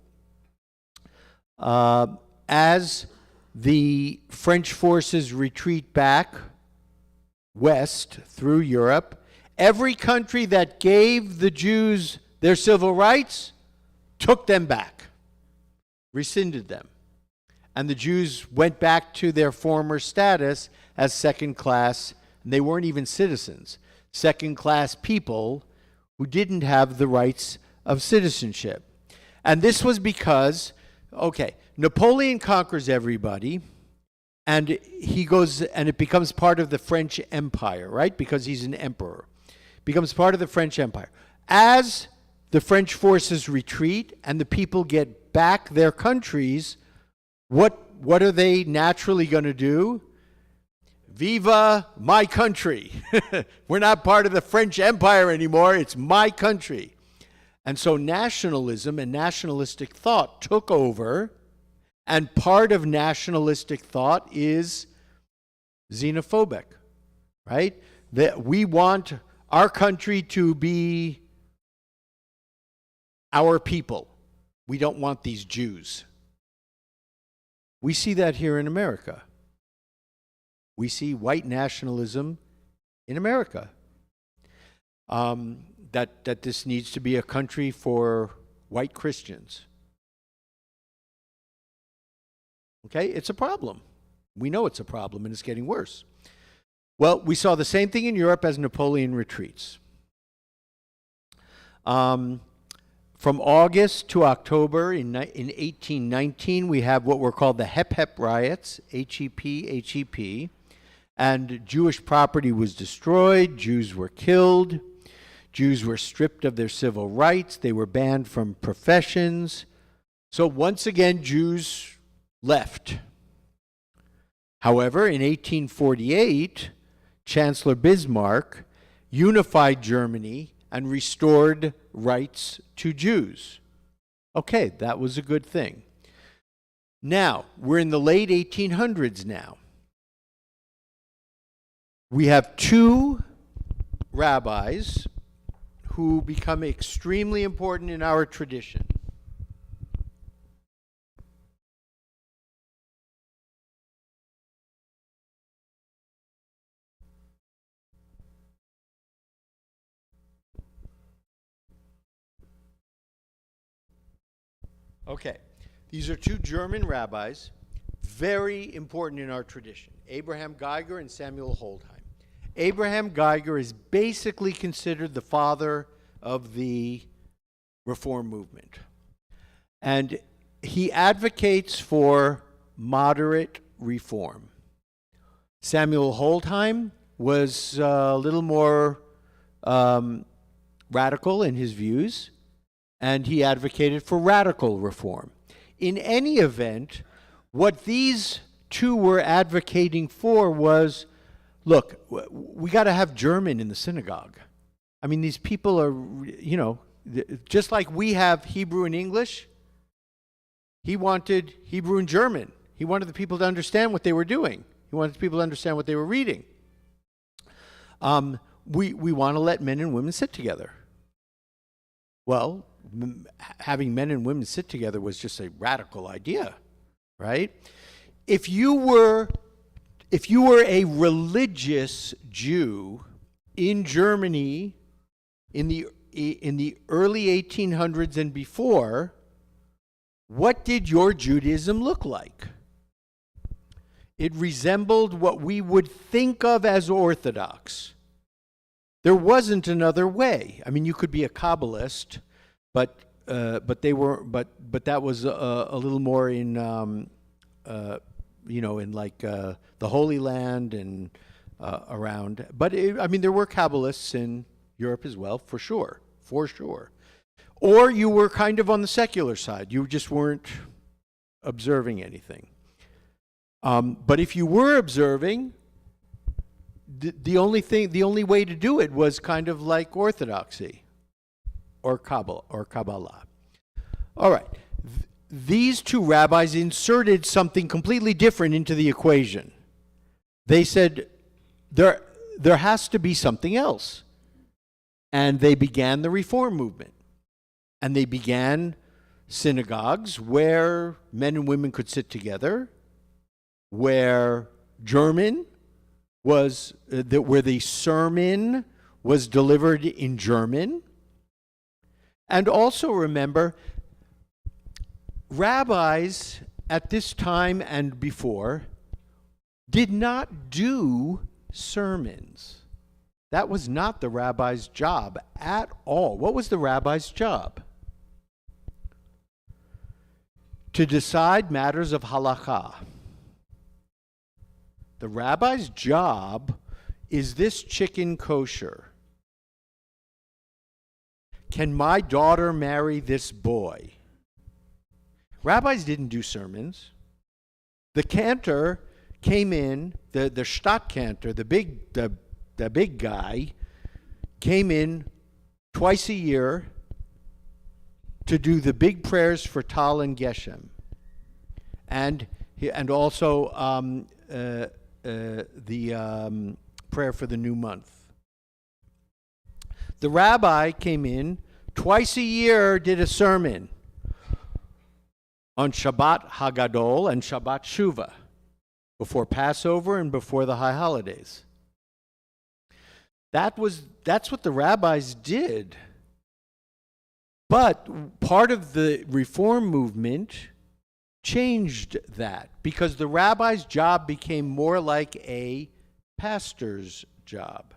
as the French forces retreat back west through Europe, every country that gave the Jews their civil rights took them back, rescinded them. And the Jews went back to their former status as second class, and they weren't even citizens, second class people who didn't have the rights of citizenship. And this was because, okay, Napoleon conquers everybody, and he goes, and it becomes part of the French Empire, right? Because he's an emperor. Becomes part of the French Empire. As the French forces retreat and the people get back their countries, what are they naturally going to do? Viva my country. We're not part of the French Empire anymore. It's my country. And so nationalism and nationalistic thought took over, and part of nationalistic thought is xenophobic, right? That we want our country to be our people. We don't want these Jews. We see that here in America. We see white nationalism in America. That this needs to be a country for white Christians. Okay, it's a problem. We know it's a problem, and it's getting worse. Well, we saw the same thing in Europe as Napoleon retreats. From August to October in 1819, we have what were called the Hep riots, HEP, and Jewish property was destroyed, Jews were killed, Jews were stripped of their civil rights, they were banned from professions. So once again, Jews left. However, in 1848, Chancellor Bismarck unified Germany and restored rights to Jews. Okay, that was a good thing. Now, we're in the late 1800s now. We have two rabbis who become extremely important in our tradition. Okay, these are two German rabbis, very important in our tradition, Abraham Geiger and Samuel Holdheim. Abraham Geiger is basically considered the father of the Reform movement. And he advocates for moderate reform. Samuel Holdheim was a little more radical in his views, and he advocated for radical reform. In any event, what these two were advocating for was, look, we got to have German in the synagogue. I mean, these people are, you know, just like we have Hebrew and English, he wanted Hebrew and German. He wanted the people to understand what they were doing. He wanted people to understand what they were reading. We want to let men and women sit together. Well, having men and women sit together was just a radical idea, right? If you were a religious Jew in Germany in the early 1800s and before, what did your Judaism look like? It resembled what we would think of as Orthodox. There wasn't another way. I mean, you could be a Kabbalist, but that was a little more in in like the Holy Land and around. But I mean, there were Kabbalists in Europe as well, for sure. Or you were kind of on the secular side. You just weren't observing anything. But if you were observing, the only way to do it was kind of like Orthodoxy or Kabbalah. All right. these two rabbis inserted something completely different into the equation. They said, there has to be something else. And they began the Reform movement. And they began synagogues where men and women could sit together, where German was, where the sermon was delivered in German. And also remember, rabbis at this time and before did not do sermons. That was not the rabbi's job at all. What was the rabbi's job? To decide matters of halakha. The rabbi's job is this chicken kosher? Can my daughter marry this boy? Rabbis didn't do sermons. The cantor came in, the Stadtkantor, the big guy, came in twice a year to do the big prayers for Tal and Geshem, and also the prayer for the new month. The rabbi came in twice a year, did a sermon on Shabbat Hagadol and Shabbat Shuvah, before Passover and before the high holidays. That's what the rabbis did. But part of the Reform movement changed that because the rabbi's job became more like a pastor's job.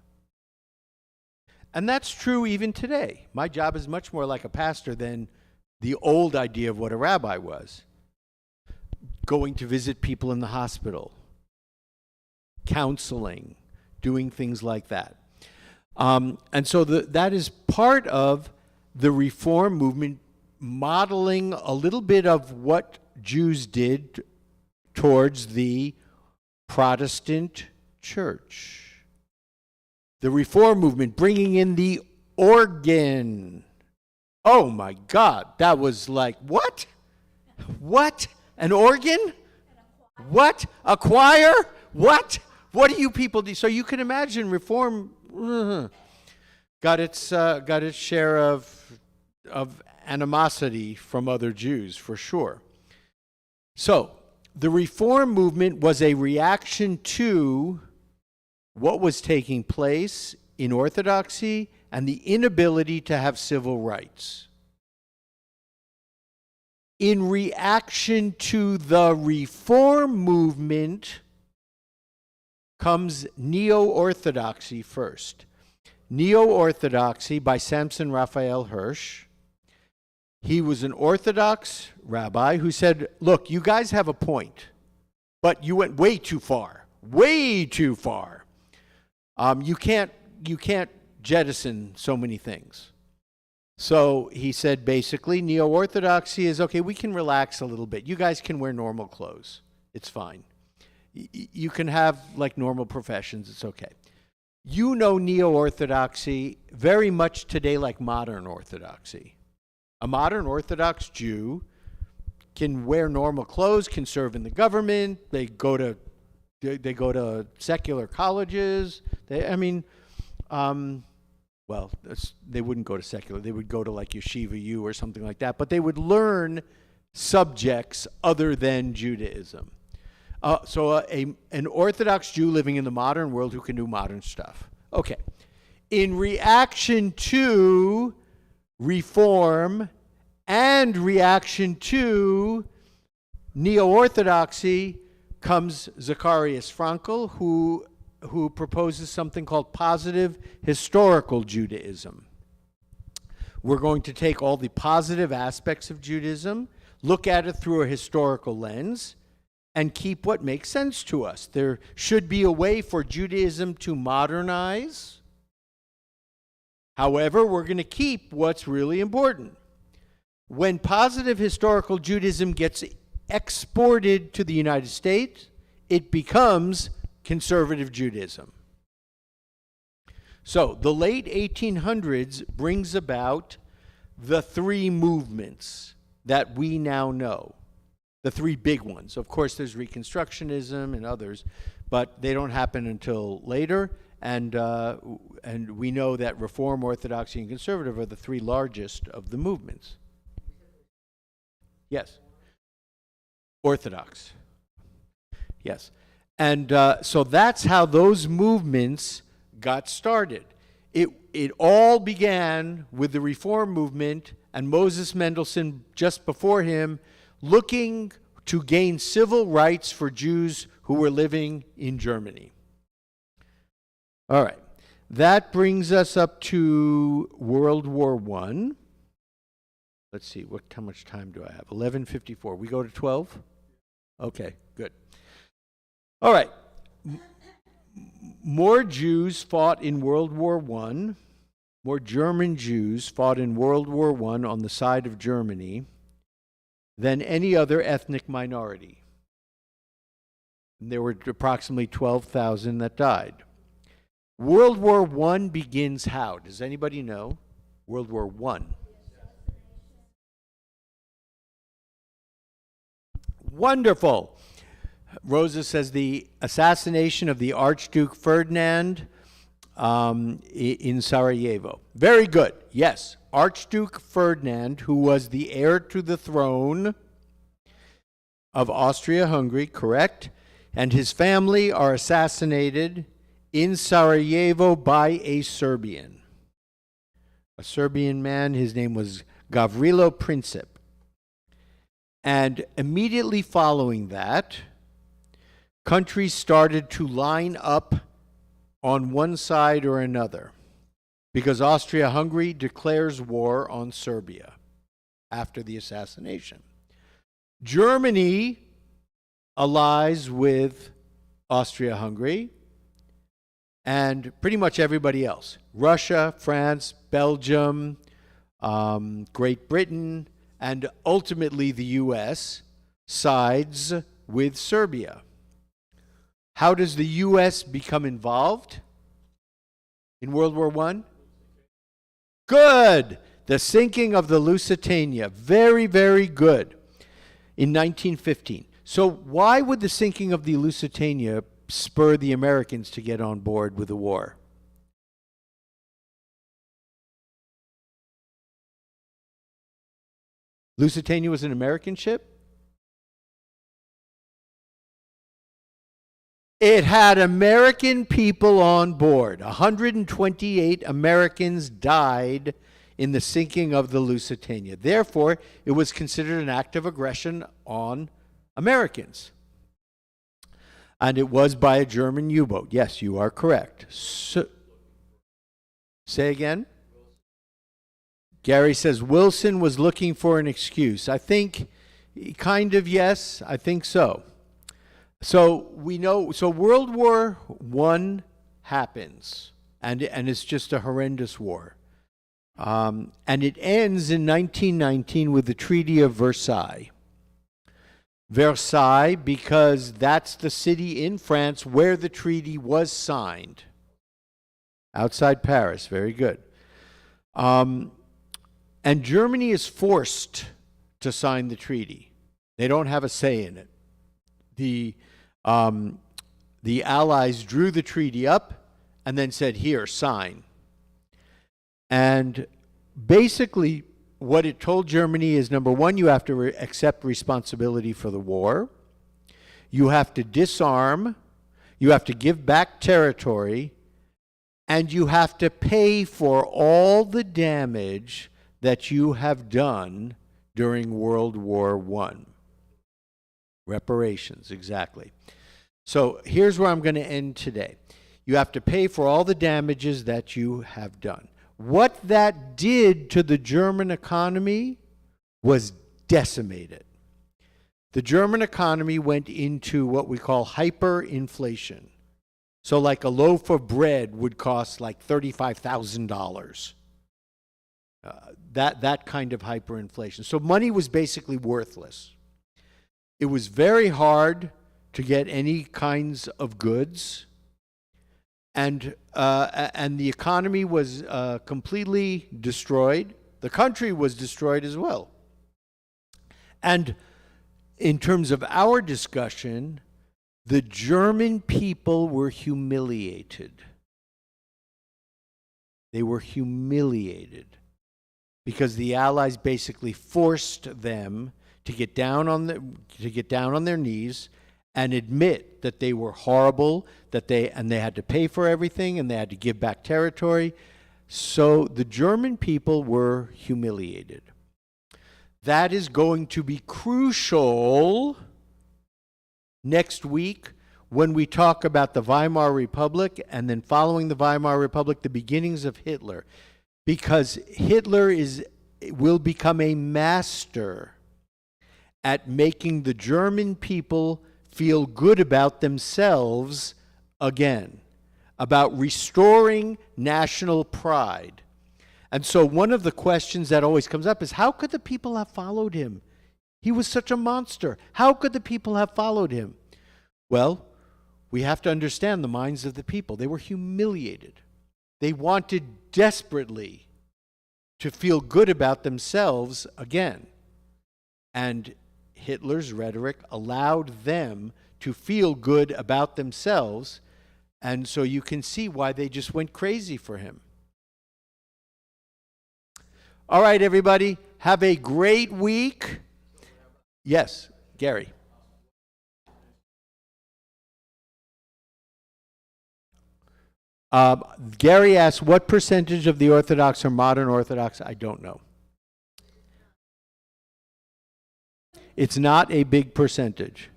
And that's true even today. My job is much more like a pastor than the old idea of what a rabbi was. Going to visit people in the hospital, counseling, doing things like that. And so that is part of the Reform movement, modeling a little bit of what Jews did towards the Protestant church. The Reform movement, bringing in the organ. Oh my God, that was like, what? What? An organ? What? A choir? What? What do you people do? So you can imagine Reform got its share of animosity from other Jews, for sure. So the Reform movement was a reaction to what was taking place in Orthodoxy and the inability to have civil rights. In reaction to the Reform movement comes Neo-Orthodoxy first. Neo-Orthodoxy by Samson Raphael Hirsch. He was an Orthodox rabbi who said, look, you guys have a point, but you went way too far. Way too far. You can't jettison so many things. So he said basically, Neo-Orthodoxy is, okay, we can relax a little bit. You guys can wear normal clothes. It's fine. You can have like normal professions. It's okay. You know Neo-Orthodoxy very much today like modern Orthodoxy. A modern Orthodox Jew can wear normal clothes, can serve in the government. They go to secular colleges. They wouldn't go to secular. They would go to like Yeshiva U or something like that. But they would learn subjects other than Judaism. So an Orthodox Jew living in the modern world who can do modern stuff. Okay. In reaction to Reform and reaction to Neo-Orthodoxy comes Zacharias Frankel, who proposes something called positive historical Judaism. We're going to take all the positive aspects of Judaism, look at it through a historical lens, and keep what makes sense to us. There should be a way for Judaism to modernize. However, we're going to keep what's really important. When positive historical Judaism gets exported to the United States, it becomes conservative Judaism. So the late 1800s brings about the three movements. that we now know. The three big ones. Of course, there's Reconstructionism and others, but they don't happen until later. And we know that Reform, Orthodoxy, and Conservative are the three largest of the movements. Yes. Orthodox. Yes. And so that's how those movements got started. It all began with the Reform movement and Moses Mendelssohn just before him looking to gain civil rights for Jews who were living in Germany. All right. That brings us up to World War I. Let's see, how much time do I have? 11:54. We go to 12? Okay, good. All right. More Jews fought in World War I. More German Jews fought in World War I on the side of Germany than any other ethnic minority. And there were approximately 12,000 that died. World War I begins how? Does anybody know? World War I. Wonderful. Rosa says the assassination of the Archduke Ferdinand in Sarajevo. Very good. Yes, Archduke Ferdinand, who was the heir to the throne of Austria-Hungary, correct? And his family are assassinated in Sarajevo by a Serbian. A Serbian man, his name was Gavrilo Princip. And immediately following that, countries started to line up on one side or another because Austria-Hungary declares war on Serbia after the assassination. Germany allies with Austria-Hungary and pretty much everybody else. Russia, France, Belgium, Great Britain, and ultimately the U.S. sides with Serbia. How does the U.S. become involved in World War I? Good! The sinking of the Lusitania. Very, very good. In 1915. So why would the sinking of the Lusitania spur the Americans to get on board with the war? Lusitania was an American ship? It had American people on board. 128 Americans died in the sinking of the Lusitania. Therefore, it was considered an act of aggression on Americans. And it was by a German U-boat. Yes, you are correct. So, say again? Gary says Wilson was looking for an excuse. I think kind of yes, I think so. So we know, so World War I happens, and it's just a horrendous war. And it ends in 1919 with the Treaty of Versailles. Versailles, because that's the city in France where the treaty was signed. Outside Paris, very good. And Germany is forced to sign the treaty. They don't have a say in it. The Allies drew the treaty up and then said, here, sign. And basically, what it told Germany is, number one, you have to accept responsibility for the war. You have to disarm. You have to give back territory. And you have to pay for all the damage that you have done during World War I. Reparations, exactly. So here's where I'm going to end today. You have to pay for all the damages that you have done. What that did to the German economy was decimated. The German economy went into what we call hyperinflation. So like a loaf of bread would cost like $35,000. That kind of hyperinflation. So money was basically worthless. It was very hard to get any kinds of goods, and the economy was completely destroyed. The country was destroyed as well. And in terms of our discussion, the German people were humiliated. They were humiliated because the Allies basically forced them to get down on their knees and admit that they were horrible, and they had to pay for everything, and they had to give back territory. So the German people were humiliated. That is going to be crucial next week when we talk about the Weimar Republic, and then following the Weimar Republic, the beginnings of Hitler. Because Hitler will become a master at making the German people feel good about themselves again, about restoring national pride. And so one of the questions that always comes up is, how could the people have followed him? He was such a monster. How could the people have followed him? Well, we have to understand the minds of the people. They were humiliated. They wanted desperately to feel good about themselves again. And Hitler's rhetoric allowed them to feel good about themselves, and so you can see why they just went crazy for him. All right, everybody, have a great week. Yes, Gary. Gary asked, what percentage of the Orthodox are modern Orthodox? I don't know. It's not a big percentage.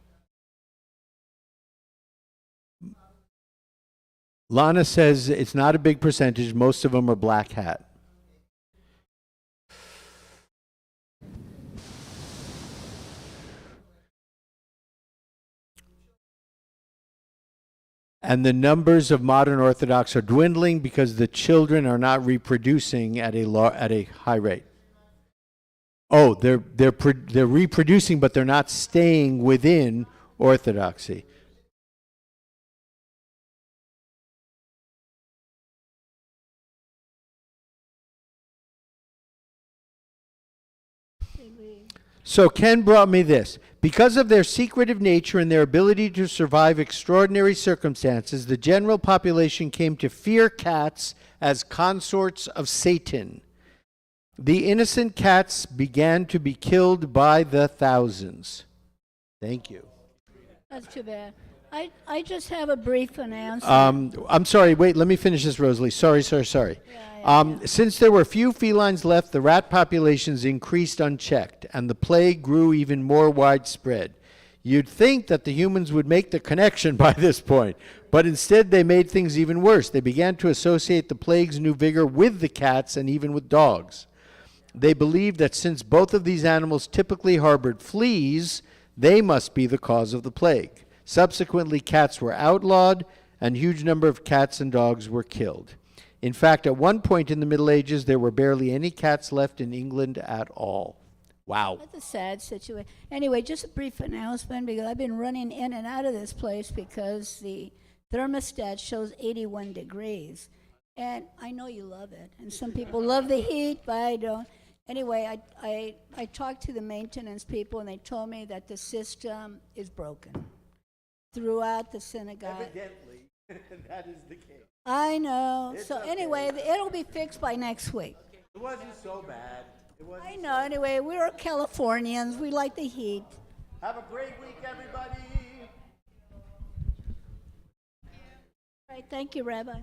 Lana says it's not a big percentage. Most of them are black hat. And the numbers of modern Orthodox are dwindling because the children are not reproducing at a high rate. Oh, they're reproducing, but they're not staying within Orthodoxy. So Ken brought me this. Because of their secretive nature and their ability to survive extraordinary circumstances, the general population came to fear cats as consorts of Satan. The innocent cats began to be killed by the thousands. Thank you. That's too bad. I just have a brief announcement. I'm sorry, wait, let me finish this, Rosalie. Sorry. Since there were few felines left, the rat populations increased unchecked, and the plague grew even more widespread. You'd think that the humans would make the connection by this point, but instead they made things even worse. They began to associate the plague's new vigor with the cats and even with dogs. They believed that since both of these animals typically harbored fleas, they must be the cause of the plague. Subsequently, cats were outlawed, and a huge number of cats and dogs were killed. In fact, at one point in the Middle Ages, there were barely any cats left in England at all. Wow. That's a sad situation. Anyway, just a brief announcement, because I've been running in and out of this place because the thermostat shows 81 degrees. And I know you love it. And some people love the heat, but I don't. Anyway, I talked to the maintenance people, and they told me that the system is broken throughout the synagogue. Evidently, that is the case. I know. It's So okay. anyway, it'll be fixed by next week. It wasn't so bad. I know. Anyway, we're Californians. We like the heat. Have a great week, everybody. All right. Thank you, Rabbi.